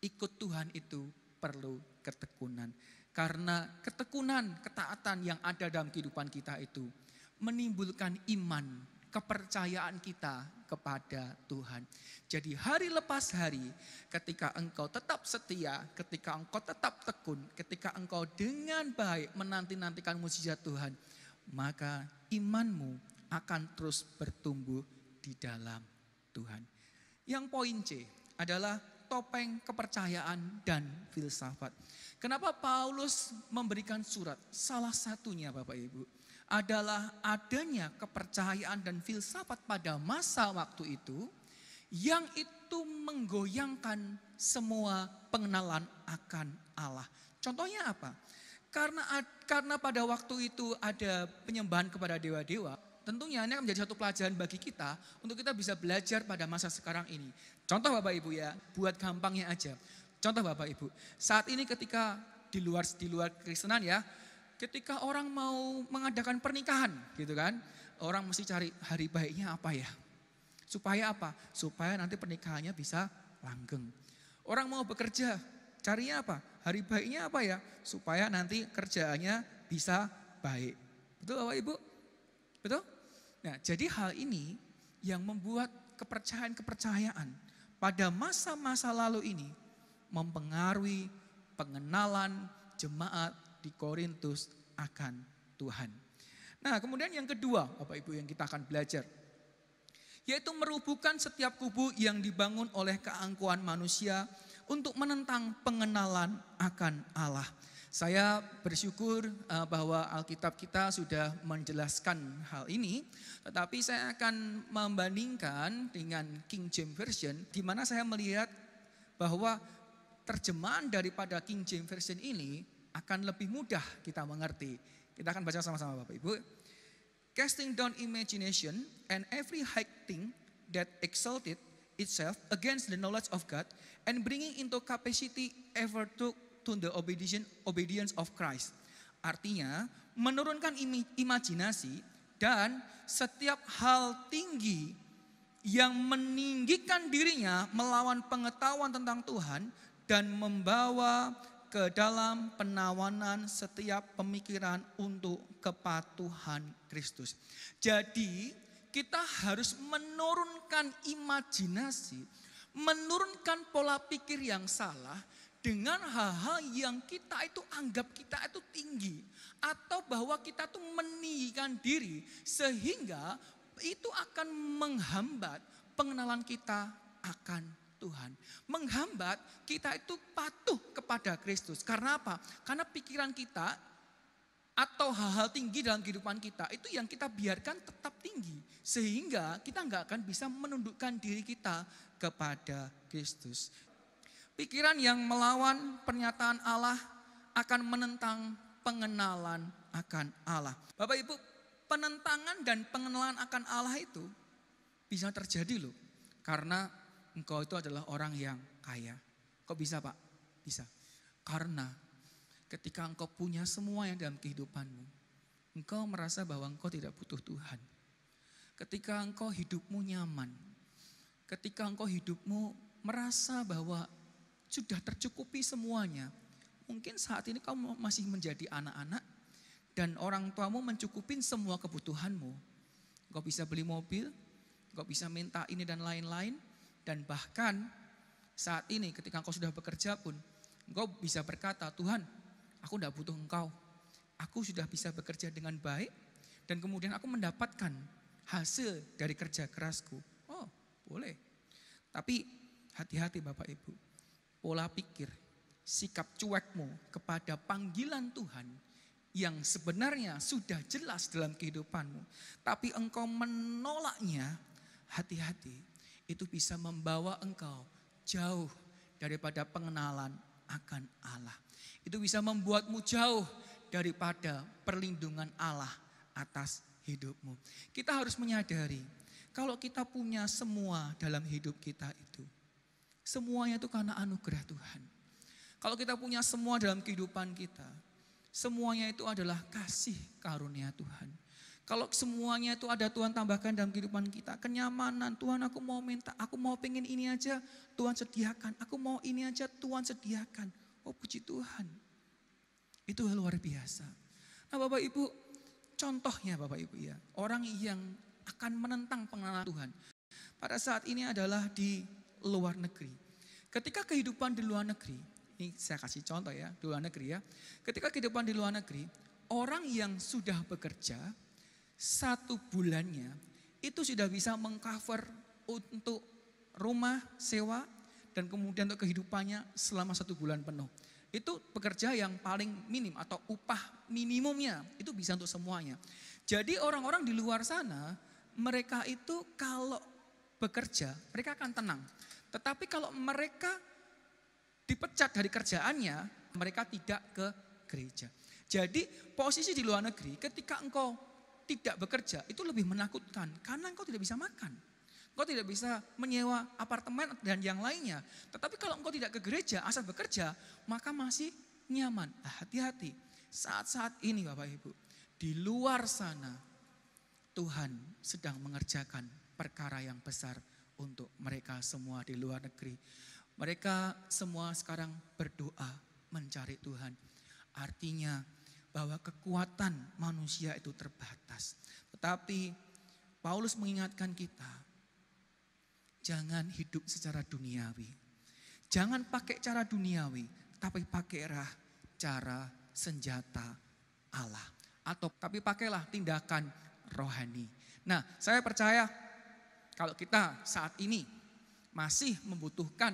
Ikut Tuhan itu perlu ketekunan. Karena ketekunan, ketaatan yang ada dalam kehidupan kita itu menimbulkan iman, kepercayaan kita kepada Tuhan. Jadi hari lepas hari ketika engkau tetap setia, ketika engkau tetap tekun, ketika engkau dengan baik menanti-nantikan mujizat Tuhan, maka imanmu akan terus bertumbuh di dalam Tuhan. Yang poin C adalah topeng kepercayaan dan filsafat. Kenapa Paulus memberikan surat? Salah satunya Bapak Ibu adalah adanya kepercayaan dan filsafat pada masa waktu itu yang itu menggoyangkan semua pengenalan akan Allah. Contohnya apa? Karena pada waktu itu ada penyembahan kepada dewa-dewa, tentunya ini akan menjadi satu pelajaran bagi kita untuk kita bisa belajar pada masa sekarang ini. Contoh Bapak Ibu ya, buat gampangnya aja. Contoh Bapak Ibu, saat ini ketika di luar Kristenan ya, ketika orang mau mengadakan pernikahan gitu kan, orang mesti cari hari baiknya apa ya? Supaya apa? Supaya nanti pernikahannya bisa langgeng. Orang mau bekerja, carinya apa? Hari baiknya apa ya? Supaya nanti kerjaannya bisa baik. Betul Bapak Ibu? Betul? Nah, jadi hal ini yang membuat kepercayaan pada masa-masa lalu ini mempengaruhi pengenalan jemaat di Korintus akan Tuhan. Nah, kemudian yang kedua, Bapak Ibu, yang kita akan belajar, yaitu merubuhkan setiap kubu yang dibangun oleh keangkuhan manusia untuk menentang pengenalan akan Allah. Saya bersyukur bahwa Alkitab kita sudah menjelaskan hal ini, tetapi saya akan membandingkan dengan King James Version, di mana saya melihat bahwa terjemahan daripada King James Version ini akan lebih mudah kita mengerti. Kita akan baca sama-sama Bapak Ibu. Casting down imagination and every high thing that exalted itself against the knowledge of God and bringing into capacity ever to the obedience of Christ. Artinya menurunkan imajinasi dan setiap hal tinggi yang meninggikan dirinya melawan pengetahuan tentang Tuhan dan membawa ke dalam penawanan setiap pemikiran untuk kepatuhan Kristus. Jadi kita harus menurunkan imajinasi, menurunkan pola pikir yang salah dengan hal-hal yang kita itu anggap kita itu tinggi. Atau bahwa kita tuh meninggikan diri sehingga itu akan menghambat pengenalan kita akan Tuhan. Menghambat kita itu patuh kepada Kristus. Karena apa? Karena pikiran kita atau hal-hal tinggi dalam kehidupan kita itu yang kita biarkan tetap tinggi. Sehingga kita nggak akan bisa menundukkan diri kita kepada Kristus. Pikiran yang melawan pernyataan Allah akan menentang pengenalan akan Allah. Bapak Ibu, penentangan dan pengenalan akan Allah itu bisa terjadi loh. Karena engkau itu adalah orang yang kaya. Kok bisa Pak? Bisa. Karena ketika engkau punya semua yang dalam kehidupanmu, engkau merasa bahwa engkau tidak butuh Tuhan. Ketika engkau hidupmu nyaman, ketika engkau hidupmu merasa bahwa sudah tercukupi semuanya, mungkin saat ini kamu masih menjadi anak-anak dan orang tuamu mencukupin semua kebutuhanmu. Engkau bisa beli mobil, engkau bisa minta ini dan lain-lain. Dan bahkan saat ini ketika engkau sudah bekerja pun, engkau bisa berkata, Tuhan, aku tidak butuh engkau. Aku sudah bisa bekerja dengan baik dan kemudian aku mendapatkan hasil dari kerja kerasku. Oh, boleh. Tapi hati-hati Bapak Ibu, pola pikir, sikap cuekmu kepada panggilan Tuhan yang sebenarnya sudah jelas dalam kehidupanmu, tapi engkau menolaknya, hati-hati. Itu bisa membawa engkau jauh daripada pengenalan akan Allah. Itu bisa membuatmu jauh daripada perlindungan Allah atas hidupmu. Kita harus menyadari kalau kita punya semua dalam hidup kita itu, semuanya itu karena anugerah Tuhan. Kalau kita punya semua dalam kehidupan kita, semuanya itu adalah kasih karunia Tuhan. Kalau semuanya itu ada Tuhan tambahkan dalam kehidupan kita. Kenyamanan, Tuhan aku mau minta, aku mau pengen ini aja, Tuhan sediakan. Aku mau ini aja, Tuhan sediakan. Oh puji Tuhan. Itu luar biasa. Nah Bapak Ibu, contohnya Bapak Ibu ya, orang yang akan menentang pengenalan Tuhan. Pada saat ini adalah di luar negeri. Ketika kehidupan di luar negeri, ini saya kasih contoh ya, di luar negeri ya. Ketika kehidupan di luar negeri, orang yang sudah bekerja, 1 bulannya itu sudah bisa mengcover untuk rumah sewa dan kemudian untuk kehidupannya selama 1 bulan penuh. Itu pekerja yang paling minim atau upah minimumnya itu bisa untuk semuanya. Jadi orang-orang di luar sana mereka itu kalau bekerja mereka akan tenang. Tetapi kalau mereka dipecat dari kerjaannya mereka tidak ke gereja. Jadi posisi di luar negeri ketika engkau tidak bekerja itu lebih menakutkan karena engkau tidak bisa makan. Engkau tidak bisa menyewa apartemen dan yang lainnya. Tetapi kalau engkau tidak ke gereja, asal bekerja, maka masih nyaman. Hati-hati, saat-saat ini Bapak Ibu, di luar sana Tuhan sedang mengerjakan perkara yang besar untuk mereka semua di luar negeri. Mereka semua sekarang berdoa mencari Tuhan. Artinya bahwa kekuatan manusia itu terbatas. Tetapi Paulus mengingatkan kita, jangan hidup secara duniawi. Jangan pakai cara duniawi, tapi pakailah cara senjata Allah. Tapi pakailah tindakan rohani. Nah, saya percaya kalau kita saat ini masih membutuhkan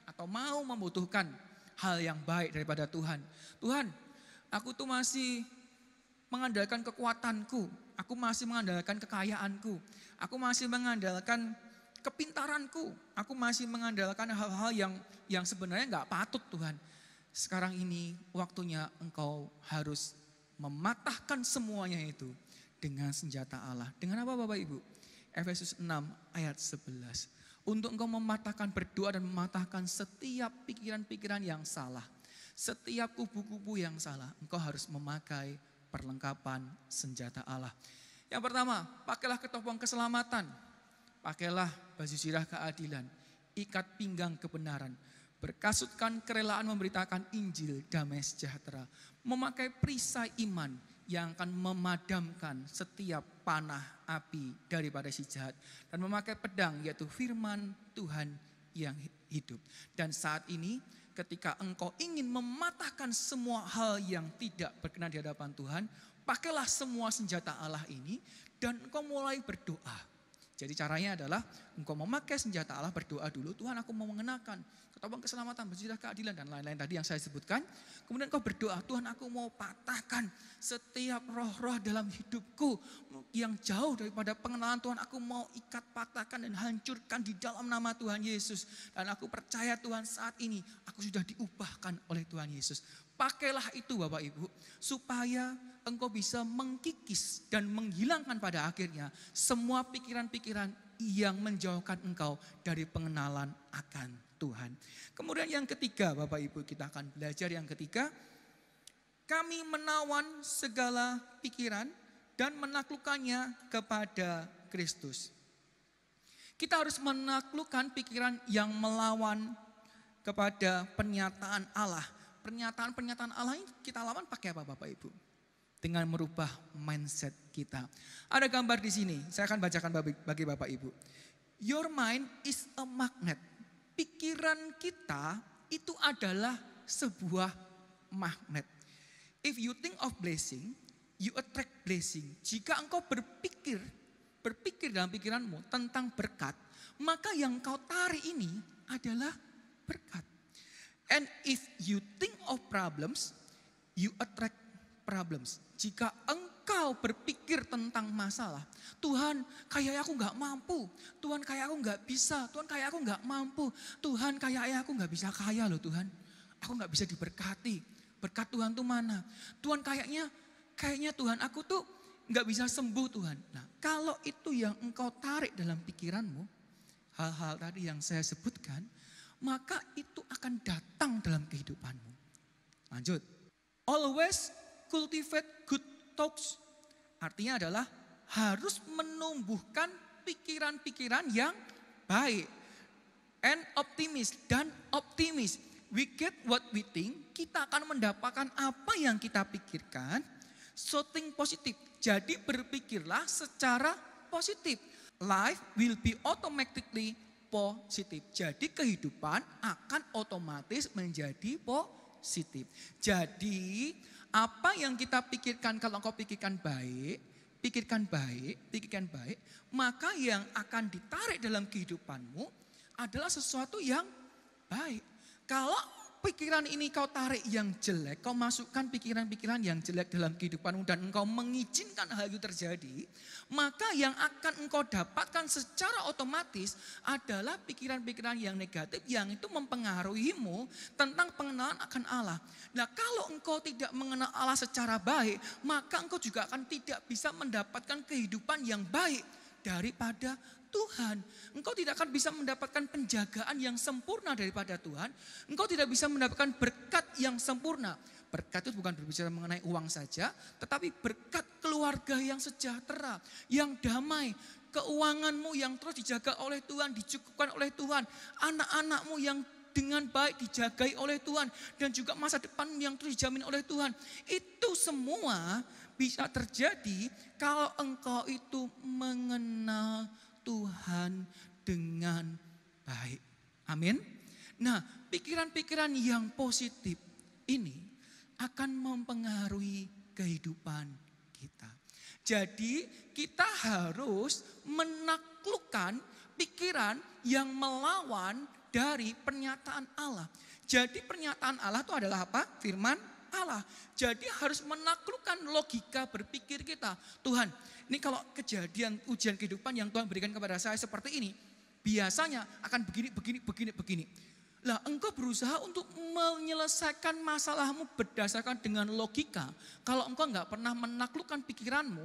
atau mau membutuhkan hal yang baik daripada Tuhan. Tuhan, aku tuh masih mengandalkan kekuatanku. Aku masih mengandalkan kekayaanku. Aku masih mengandalkan kepintaranku, aku masih mengandalkan hal-hal yang sebenarnya nggak patut Tuhan. Sekarang ini waktunya engkau harus mematahkan semuanya itu dengan senjata Allah. Dengan apa Bapak Ibu? Efesus 6 ayat 11. Untuk engkau mematahkan berdoa dan mematahkan setiap pikiran-pikiran yang salah. Setiap kubu-kubu yang salah. Engkau harus memakai perlengkapan senjata Allah. Yang pertama, pakailah ketopong keselamatan. Pakailah baju zirah keadilan, ikat pinggang kebenaran, berkasutkan kerelaan memberitakan Injil damai sejahtera, memakai perisai iman yang akan memadamkan setiap panah api daripada si jahat, dan memakai pedang yaitu firman Tuhan yang hidup. Dan saat ini ketika engkau ingin mematahkan semua hal yang tidak berkenan di hadapan Tuhan, pakailah semua senjata Allah ini dan engkau mulai berdoa. Jadi caranya adalah engkau memakai senjata Allah, berdoa dulu, Tuhan aku mau mengenakan ketopong keselamatan, baju zirah keadilan dan lain-lain tadi yang saya sebutkan. Kemudian engkau berdoa, Tuhan aku mau patahkan setiap roh-roh dalam hidupku yang jauh daripada pengenalan Tuhan. Aku mau ikat, patahkan dan hancurkan di dalam nama Tuhan Yesus. Dan aku percaya Tuhan saat ini aku sudah diubahkan oleh Tuhan Yesus. Pakailah itu Bapak Ibu supaya engkau bisa mengkikis dan menghilangkan pada akhirnya semua pikiran-pikiran yang menjauhkan engkau dari pengenalan akan Tuhan. Kemudian yang ketiga Bapak Ibu, kita akan belajar yang ketiga. Kami menawan segala pikiran dan menaklukkannya kepada Kristus. Kita harus menaklukkan pikiran yang melawan kepada pernyataan Allah. Pernyataan-pernyataan Allah ini kita lawan pakai apa Bapak Ibu? Dengan merubah mindset kita. Ada gambar di sini, saya akan bacakan bagi Bapak Ibu. Your mind is a magnet. Pikiran kita itu adalah sebuah magnet. If you think of blessing, you attract blessing. Jika engkau berpikir dalam pikiranmu tentang berkat, maka yang kau tarik ini adalah berkat. And if you think of problems, you attract problems. Jika engkau berpikir tentang masalah, Tuhan kayak aku gak mampu, Tuhan kayak aku gak bisa, Tuhan kayak aku gak mampu, Tuhan kayak aku gak bisa kaya loh Tuhan. Aku gak bisa diberkati, berkat Tuhan tuh mana? Tuhan kayaknya Tuhan aku tuh gak bisa sembuh Tuhan. Nah kalau itu yang engkau tarik dalam pikiranmu, hal-hal tadi yang saya sebutkan, maka itu akan datang dalam kehidupanmu. Lanjut. Always cultivate good thoughts. Artinya adalah harus menumbuhkan pikiran-pikiran yang baik. And optimis dan optimis. We get what we think. Kita akan mendapatkan apa yang kita pikirkan. So think positive. Jadi berpikirlah secara positif. Life will be automatically positif. Jadi kehidupan akan otomatis menjadi positif. Jadi apa yang kita pikirkan, kalau engkau pikirkan baik, maka yang akan ditarik dalam kehidupanmu adalah sesuatu yang baik. Kalau pikiran ini kau tarik yang jelek, kau masukkan pikiran-pikiran yang jelek dalam kehidupanmu dan engkau mengizinkan hal itu terjadi, maka yang akan engkau dapatkan secara otomatis adalah pikiran-pikiran yang negatif yang itu mempengaruhimu tentang pengenalan akan Allah. Nah, kalau engkau tidak mengenal Allah secara baik, maka engkau juga akan tidak bisa mendapatkan kehidupan yang baik daripada Tuhan. Engkau tidak akan bisa mendapatkan penjagaan yang sempurna daripada Tuhan. Engkau tidak bisa mendapatkan berkat yang sempurna. Berkat itu bukan berbicara mengenai uang saja, tetapi berkat keluarga yang sejahtera, yang damai, keuanganmu yang terus dijaga oleh Tuhan, dicukupkan oleh Tuhan, anak-anakmu yang dengan baik dijagai oleh Tuhan, dan juga masa depan yang terus dijamin oleh Tuhan. Itu semua bisa terjadi kalau engkau itu mengenal Tuhan dengan baik. Amin. Nah, pikiran-pikiran yang positif ini akan mempengaruhi kehidupan kita. Jadi kita harus menaklukkan pikiran yang melawan dari pernyataan Allah. Jadi pernyataan Allah itu adalah apa? Firman Allah. Jadi harus menaklukkan logika berpikir kita. Tuhan, ini kalau kejadian ujian kehidupan yang Tuhan berikan kepada saya seperti ini, biasanya akan begini. Lah, engkau berusaha untuk menyelesaikan masalahmu berdasarkan dengan logika. Kalau engkau nggak pernah menaklukkan pikiranmu,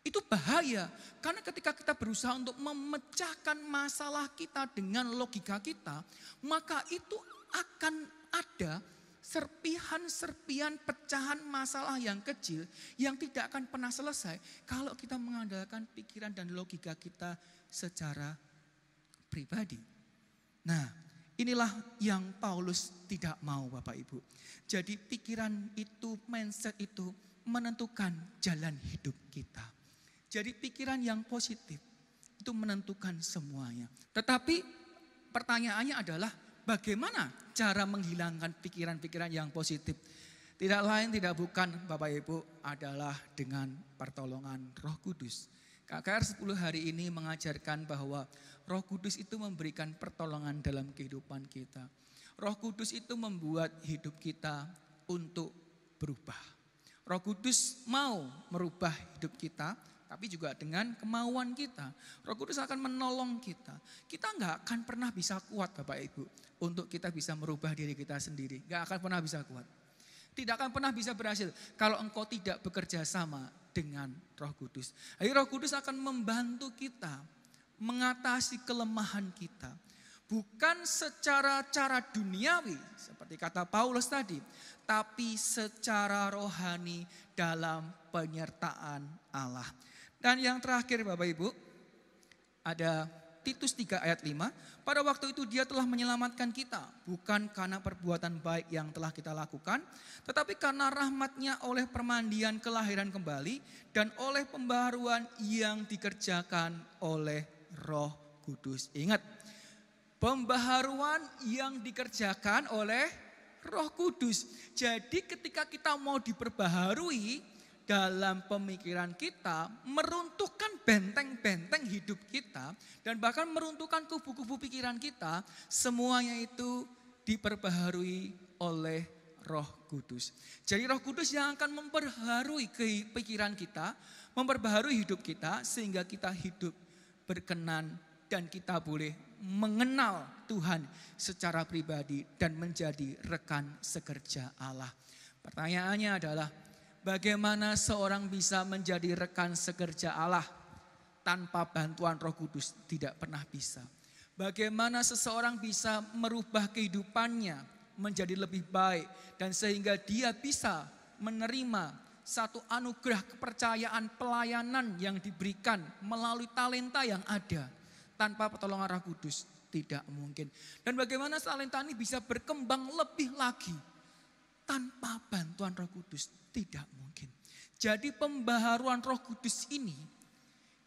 itu bahaya. Karena ketika kita berusaha untuk memecahkan masalah kita dengan logika kita, maka itu akan ada serpihan-serpihan pecahan masalah yang kecil yang tidak akan pernah selesai kalau kita mengandalkan pikiran dan logika kita secara pribadi. Nah, inilah yang Paulus tidak mau, Bapak Ibu. Jadi pikiran itu, mindset itu menentukan jalan hidup kita. Jadi pikiran yang positif itu menentukan semuanya. Tetapi pertanyaannya adalah bagaimana cara menghilangkan pikiran-pikiran yang positif? Tidak lain tidak bukan, Bapak Ibu, adalah dengan pertolongan Roh Kudus. KKR 10 hari ini mengajarkan bahwa Roh Kudus itu memberikan pertolongan dalam kehidupan kita. Roh Kudus itu membuat hidup kita untuk berubah. Roh Kudus mau merubah hidup kita, tapi juga dengan kemauan kita. Roh Kudus akan menolong kita. Kita nggak akan pernah bisa kuat, Bapak Ibu, untuk kita bisa merubah diri kita sendiri. Nggak akan pernah bisa kuat. Tidak akan pernah bisa berhasil kalau engkau tidak bekerja sama dengan Roh Kudus. Jadi Roh Kudus akan membantu kita mengatasi kelemahan kita. Bukan secara cara duniawi, seperti kata Paulus tadi, tapi secara rohani dalam penyertaan Allah. Dan yang terakhir, Bapak Ibu, ada Titus 3 ayat 5. Pada waktu itu dia telah menyelamatkan kita, bukan karena perbuatan baik yang telah kita lakukan, tetapi karena rahmat-Nya oleh permandian kelahiran kembali dan oleh pembaharuan yang dikerjakan oleh Roh Kudus. Ingat, pembaharuan yang dikerjakan oleh Roh Kudus. Jadi ketika kita mau diperbaharui dalam pemikiran kita, meruntuhkan benteng-benteng hidup kita, dan bahkan meruntuhkan kubu-kubu pikiran kita, semuanya itu diperbaharui oleh Roh Kudus. Jadi Roh Kudus yang akan memperbaharui pikiran kita, memperbaharui hidup kita, sehingga kita hidup berkenan dan kita boleh mengenal Tuhan secara pribadi dan menjadi rekan sekerja Allah. Pertanyaannya adalah, bagaimana seorang bisa menjadi rekan sekerja Allah tanpa bantuan Roh Kudus? Tidak pernah bisa. Bagaimana seseorang bisa merubah kehidupannya menjadi lebih baik dan sehingga dia bisa menerima satu anugerah kepercayaan pelayanan yang diberikan melalui talenta yang ada tanpa pertolongan Roh Kudus? Tidak mungkin. Dan bagaimana talenta ini bisa berkembang lebih lagi tanpa bantuan Roh Kudus? Tidak mungkin. Jadi pembaharuan Roh Kudus ini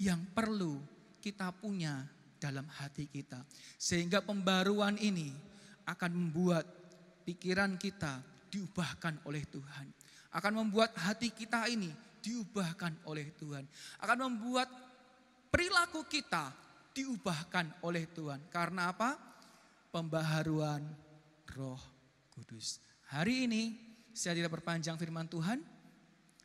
yang perlu kita punya dalam hati kita. Sehingga pembaharuan ini akan membuat pikiran kita diubahkan oleh Tuhan. Akan membuat hati kita ini diubahkan oleh Tuhan. Akan membuat perilaku kita diubahkan oleh Tuhan. Karena apa? pembaharuan Roh Kudus. Hari ini saya tidak perpanjang firman Tuhan,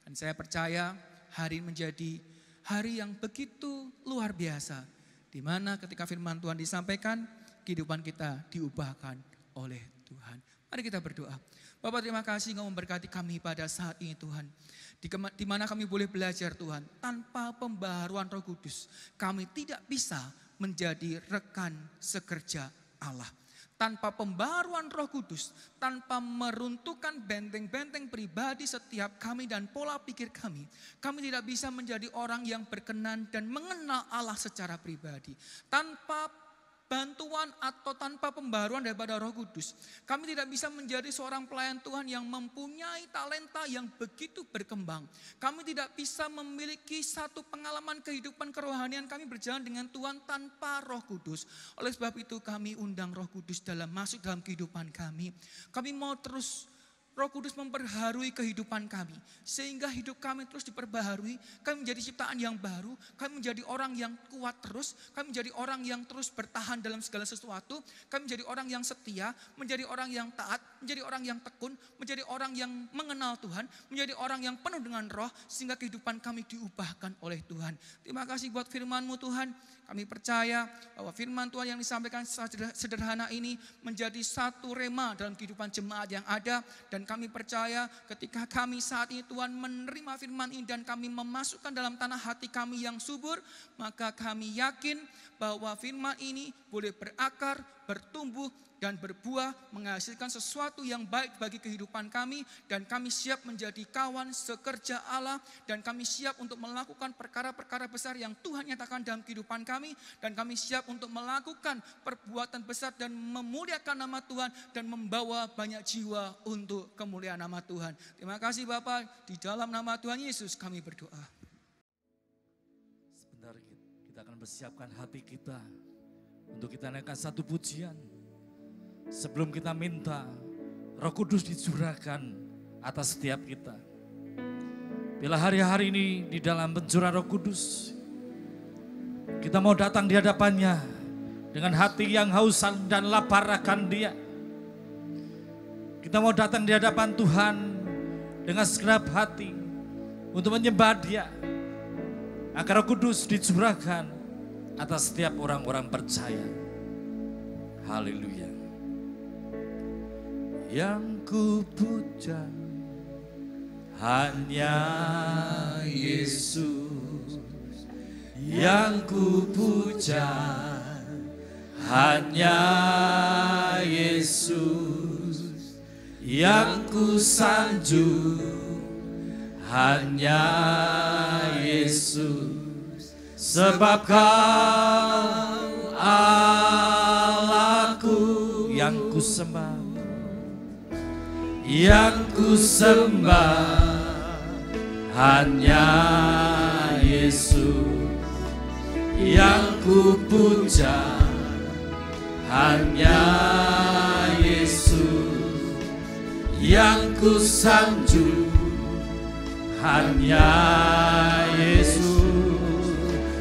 dan saya percaya hari ini menjadi hari yang begitu luar biasa, di mana ketika firman Tuhan disampaikan, kehidupan kita diubahkan oleh Tuhan. Mari kita berdoa. Bapak, terima kasih Engkau memberkati kami pada saat ini Tuhan. Di mana kami boleh belajar Tuhan, tanpa pembaharuan Roh Kudus, kami tidak bisa menjadi rekan sekerja Allah. Tanpa pembaharuan Roh Kudus, tanpa meruntuhkan benteng-benteng pribadi setiap kami dan pola pikir kami tidak bisa menjadi orang yang berkenan dan mengenal Allah secara pribadi. Tanpa bantuan atau tanpa pembaharuan daripada Roh Kudus, kami tidak bisa menjadi seorang pelayan Tuhan yang mempunyai talenta yang begitu berkembang. Kami tidak bisa memiliki satu pengalaman kehidupan kerohanian kami berjalan dengan Tuhan tanpa Roh Kudus. Oleh sebab itu kami undang Roh Kudus masuk dalam kehidupan kami. Kami mau terus Roh Kudus memperbaharui kehidupan kami, sehingga hidup kami terus diperbaharui. Kami menjadi ciptaan yang baru, kami menjadi orang yang kuat terus, kami menjadi orang yang terus bertahan dalam segala sesuatu, kami menjadi orang yang setia, menjadi orang yang taat, menjadi orang yang tekun, menjadi orang yang mengenal Tuhan, menjadi orang yang penuh dengan Roh, sehingga kehidupan kami diubahkan oleh Tuhan. Terima kasih buat firman-Mu Tuhan. Kami percaya bahwa firman Tuhan yang disampaikan sederhana ini menjadi satu rema dalam kehidupan jemaat yang ada. Dan kami percaya ketika kami saat ini Tuhan menerima firman ini dan kami memasukkan dalam tanah hati kami yang subur, maka kami yakin bahwa firman ini boleh berakar, bertumbuh, dan berbuah, menghasilkan sesuatu yang baik bagi kehidupan kami. Dan kami siap menjadi kawan sekerja Allah. Dan kami siap untuk melakukan perkara-perkara besar yang Tuhan nyatakan dalam kehidupan kami. Dan kami siap untuk melakukan perbuatan besar dan memuliakan nama Tuhan. Dan membawa banyak jiwa untuk kemuliaan nama Tuhan. Terima kasih Bapak, di dalam nama Tuhan Yesus kami berdoa. Sebentar kita akan bersiapkan hati kita untuk kita naikkan satu pujian. Sebelum kita minta Roh Kudus dicurahkan atas setiap kita. Bila hari-hari ini di dalam pencurahan Roh Kudus, kita mau datang di hadapannya dengan hati yang haus dan lapar akan Dia. Kita mau datang di hadapan Tuhan dengan segenap hati untuk menyembah Dia, agar Roh Kudus dicurahkan atas setiap orang-orang percaya. Haleluya. Yang ku puja hanya Yesus, yang ku puja hanya Yesus, yang ku sanjung hanya Yesus, sebab Kau Allahku. Yang ku sembah, yang ku sembah hanya Yesus, yang ku puja hanya Yesus, yang ku sanjung hanya Yesus,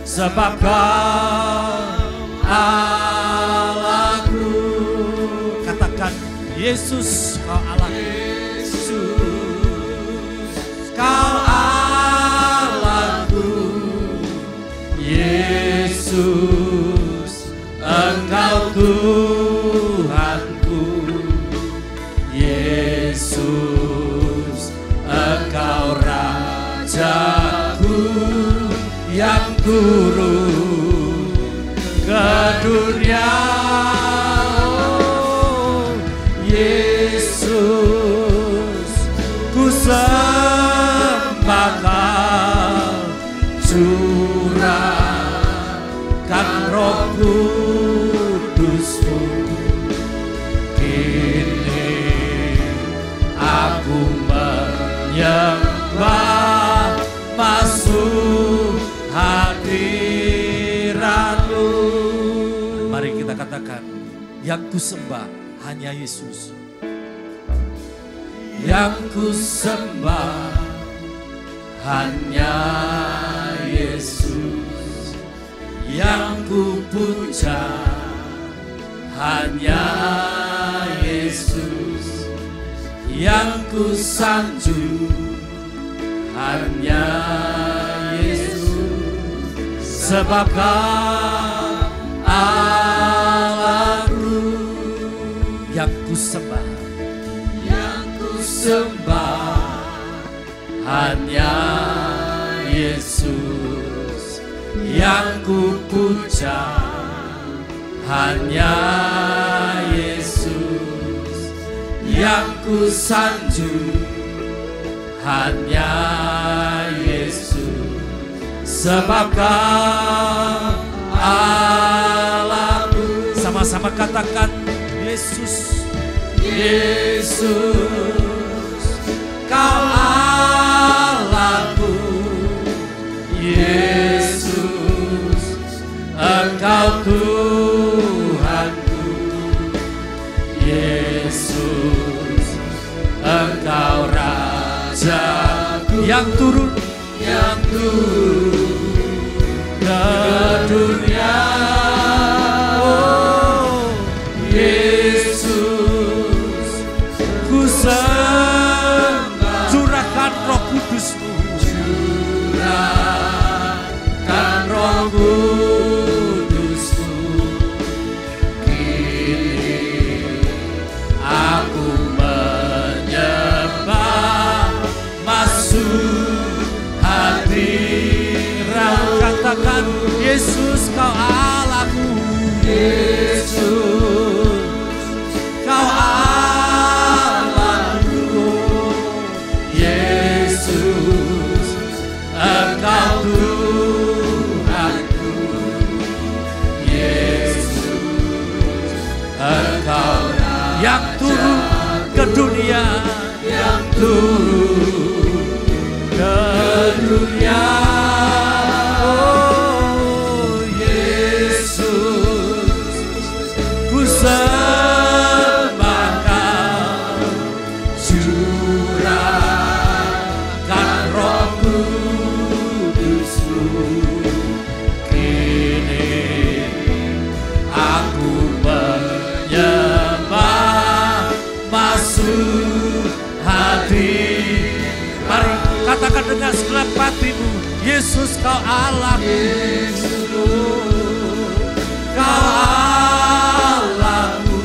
sebab Kau Allahku. Katakan, Yesus Kau Allah. Kau Allahku, Yesus, Engkau Tuhanku, Yesus, Engkau Rajaku yang turun ke dunia. Yesus, ku sembah Kau, curahkan Roh Kudus-Mu. Kini aku menyembah, masuk hadirat-Mu. Mari kita katakan, yang ku sembah hanya Yesus, yang ku sembah hanya Yesus, yang ku puja hanya Yesus yang ku sanjung, hanya Yesus, sebab Kau Allahku yang ku sembah, hanya Yesus yang ku puja, hanya Yesus yang ku sanjung, hanya Yesus, sebab Kau Allahku. Sama-sama katakan Yesus, Yesus, Kau Allahku, Yesus, Engkau Tuhanku, Yesus, Engkau Rajaku yang turun ke dunia. Oh, Yesus, ku sembah, curahkan Roh Kudus-Mu, curahkan Roh Kudus-Mu, kini aku menyembah, masuk hadirat. Katakan Yesus, Kau Allahku, Yesus, Kau Allahku, Yesus, Engkau Tuhanku, Yesus, Engkau yang turun ke dunia, yang turun ke dunia. Oh, Yesus, ku sembah Kau, curahkan Roh Kudus-Mu, kini aku menyembah, masuk hati. Mari katakan dengan segenap hatimu, Yesus, Kau Allahku, Kau Allahku,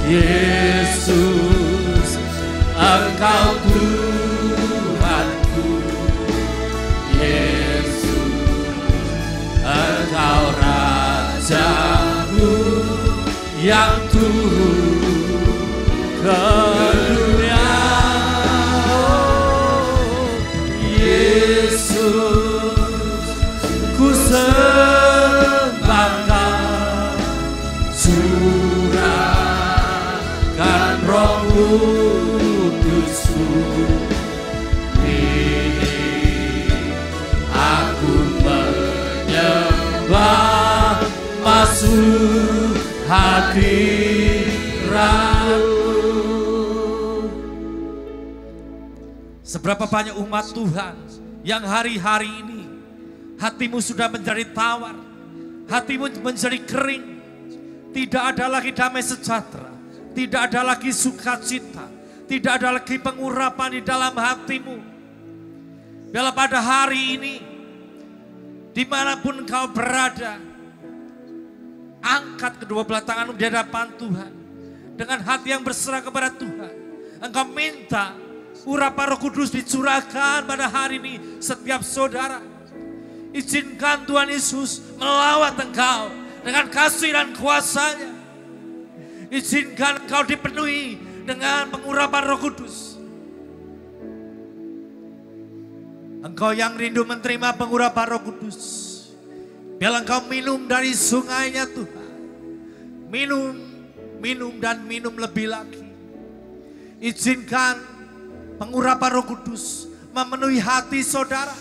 Yesus, Engkau Tuhanku, Yesus, Engkau Rajaku yang turun ke dunia. Yesus, ku sembah Kau, curahkan Roh Kudus-Mu, kini aku menyembah, masuk hadirat-Mu. Seberapa banyak umat Tuhan yang hari-hari ini hatimu sudah menjadi tawar, hatimu menjadi kering, tidak ada lagi damai sejahtera, tidak ada lagi sukacita, tidak ada lagi pengurapan di dalam hatimu. Biarlah pada hari ini, dimanapun kau berada, angkat kedua belah tanganmu di hadapan Tuhan, dengan hati yang berserah kepada Tuhan. Engkau minta urapan Roh Kudus dicurahkan pada hari ini setiap saudara. Izinkan Tuhan Yesus melawat engkau dengan kasih dan kuasa-Nya. Izinkan engkau dipenuhi dengan pengurapan Roh Kudus. Engkau yang rindu menerima pengurapan Roh Kudus, biarlah engkau minum dari sungai-Nya Tuhan. Minum, minum dan minum lebih lagi. Izinkan pengurapan Roh Kudus memenuhi hati saudara.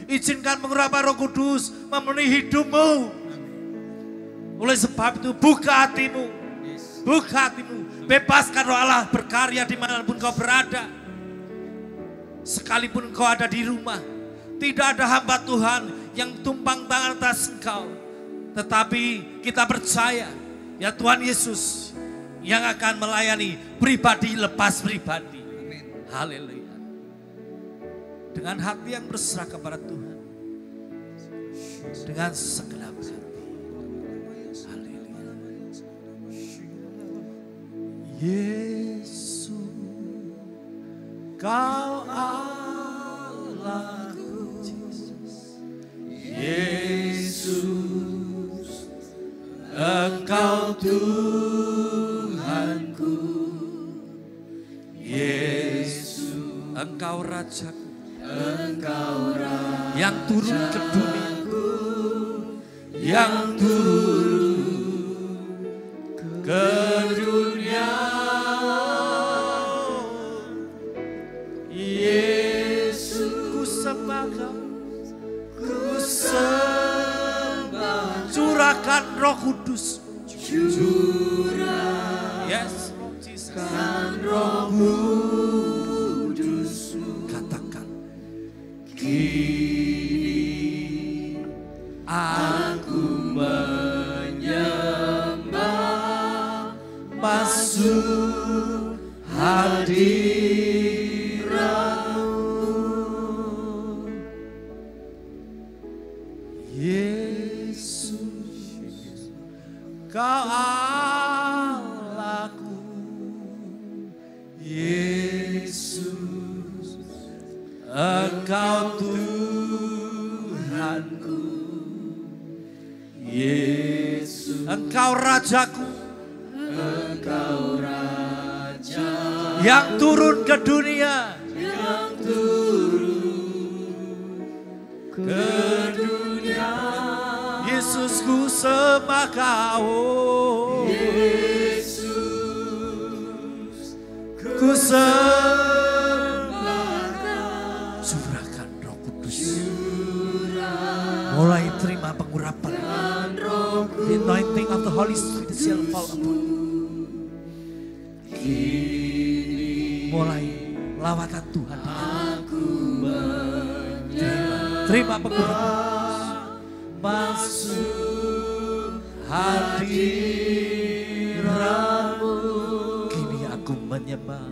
Izinkan pengurapan Roh Kudus memenuhi hidupmu. Oleh sebab itu buka hatimu. Buka hatimu. Bebaskan Roh Allah berkarya dimanapun kau berada. Sekalipun kau ada di rumah, tidak ada hamba Tuhan yang tumpang tangan atas engkau. Tetapi kita percaya Ya Tuhan Yesus yang akan melayani pribadi lepas pribadi. Haleluya. Dengan hati yang berserah kepada Tuhan. Dengan segenap hati. Haleluya. Yesus, Kau Allahku. Yesus, Engkau Tuhanku. Yesus, Engkau Rajaku. Engkau Raja yang turun ke dunia, yang turun ke dunia. Yesus, ku sembah Kau, ku sembah. Curahkan Roh Kudus, curah. Yes, Lord Jesus. Roh Kudus, katakan. Kini aku menyembah, masuk hadirat-Mu. Yesus, Kau Allahku. Yesus, Engkau Tuhanku. Yesus, Engkau Rajaku. Engkau Raja yang turun ke dunia, yang turun ke dunia. Yesus, ku sembah Kau. Yesus, ku sembah Kau. Curahkan Roh Kudus. Mulai terima pengurapan. The anointing of the Holy Spirit shall fall upon you. Mulai lawatan Tuhan. Terima pengurapan. Masuk hadirat-Mu. Kini aku menyembah.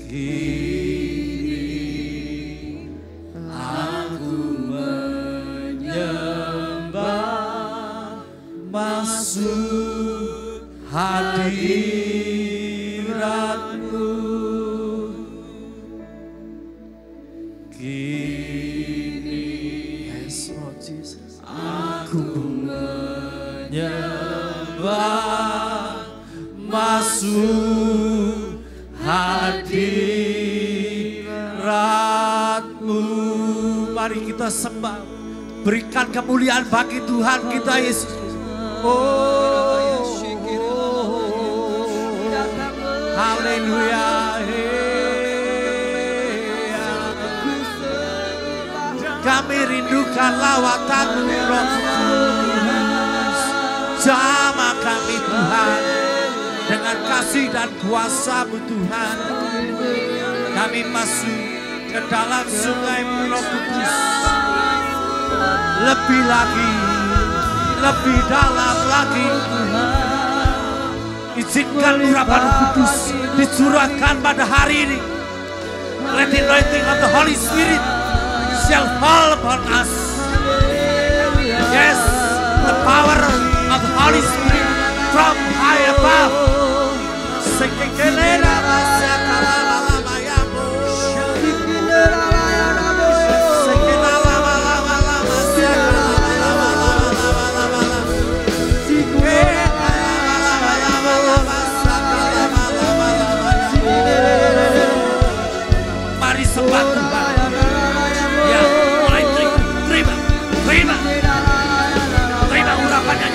Kini aku menyembah, masuk hadirat-Mu. Kini, yes Lord Jesus, aku menyembah, masuk hadirat-Mu. Mari kita sembah, berikan kemuliaan bagi Tuhan kita Yesus. Haleluya. Kami rindukan lawatan-Mu Roh Kudus. Jamah kami Tuhan dengan kasih dan kuasa-Mu Tuhan. Kami masuk ke dalam sungai-Mu Roh Kudus. Lebih lagi, lebih dalam lagi Tuhan. Izinkan urapan Roh Kudus dicurahkan pada hari ini. Let the anointing of the Holy Spirit shall fall upon us. Yes, the power of the Holy Spirit from high above. Mari sembah Tuhan. Ya, mulai terima urapannya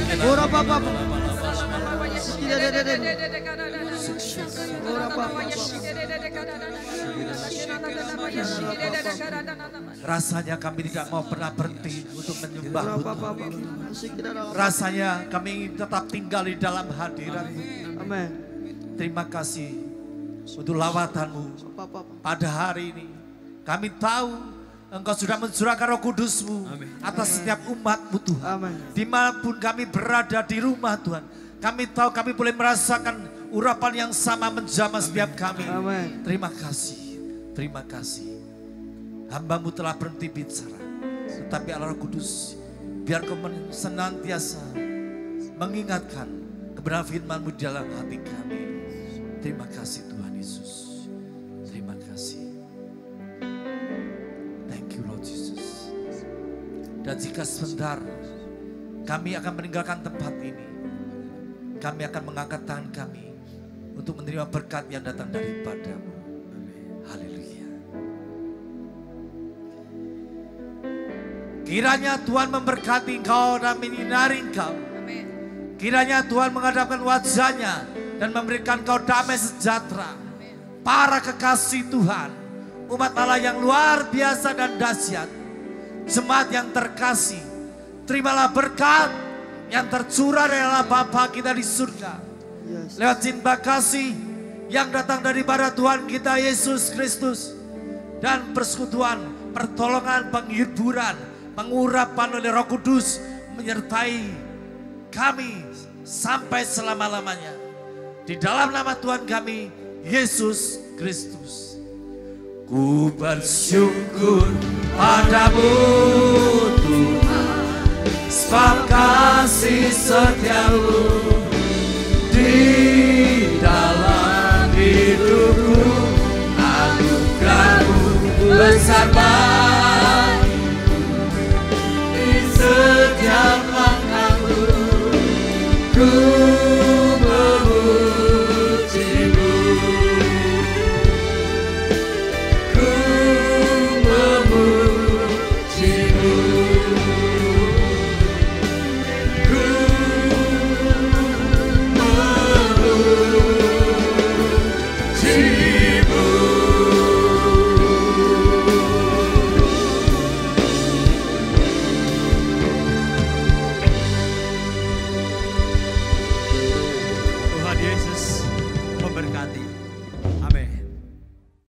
Ora papa. Rasanya kami tidak mau pernah berhenti untuk menyembah-Mu. Rasanya kami ingin tetap tinggal di dalam hadirat-Mu. Amin. Terima kasih untuk lawatan-Mu pada hari ini. Kami tahu Engkau sudah mencurahkan Roh Kudus-Mu atas setiap umat-Mu Tuhan. Amin. Dimanapun kami berada di rumah Tuhan, kami tahu kami boleh merasakan urapan yang sama menjamah setiap kami. Amin. Terima kasih, terima kasih. Hamba-Mu telah berhenti bicara, tetapi Allah Roh Kudus, biar Kau senantiasa mengingatkan kebenaran firman-Mu di dalam hati kami. Terima kasih Tuhan Yesus. Terima kasih. Thank you Lord Jesus. Dan jika sebentar kami akan meninggalkan tempat ini, kami akan mengangkat tangan kami untuk menerima berkat yang datang daripada-Mu. Haleluya. Kiranya Tuhan memberkati engkau dan menyinari engkau. Kiranya Tuhan menghadapkan wajahnya dan memberikan engkau damai sejahtera. Para kekasih Tuhan, umat Allah yang luar biasa dan dahsyat, jemaat yang terkasih, terimalah berkat yang tercurah dari Allah Bapa kita di surga. Lewat cinta kasih yang datang daripada Tuhan kita Yesus Kristus. Dan persekutuan, pertolongan, penghiburan, pengurapan oleh Roh Kudus menyertai kami sampai selama-lamanya. Di dalam nama Tuhan kami, Yesus Kristus. Ku bersyukur padamu Tuhan, sebab kasih setiamu di dalam hidupku. Anugerah-Mu besar bagiku, di setiap langkahku ku memuji-Mu. Ku memuji-Mu. Ku memuji-Mu. Tuhan Yesus memberkati.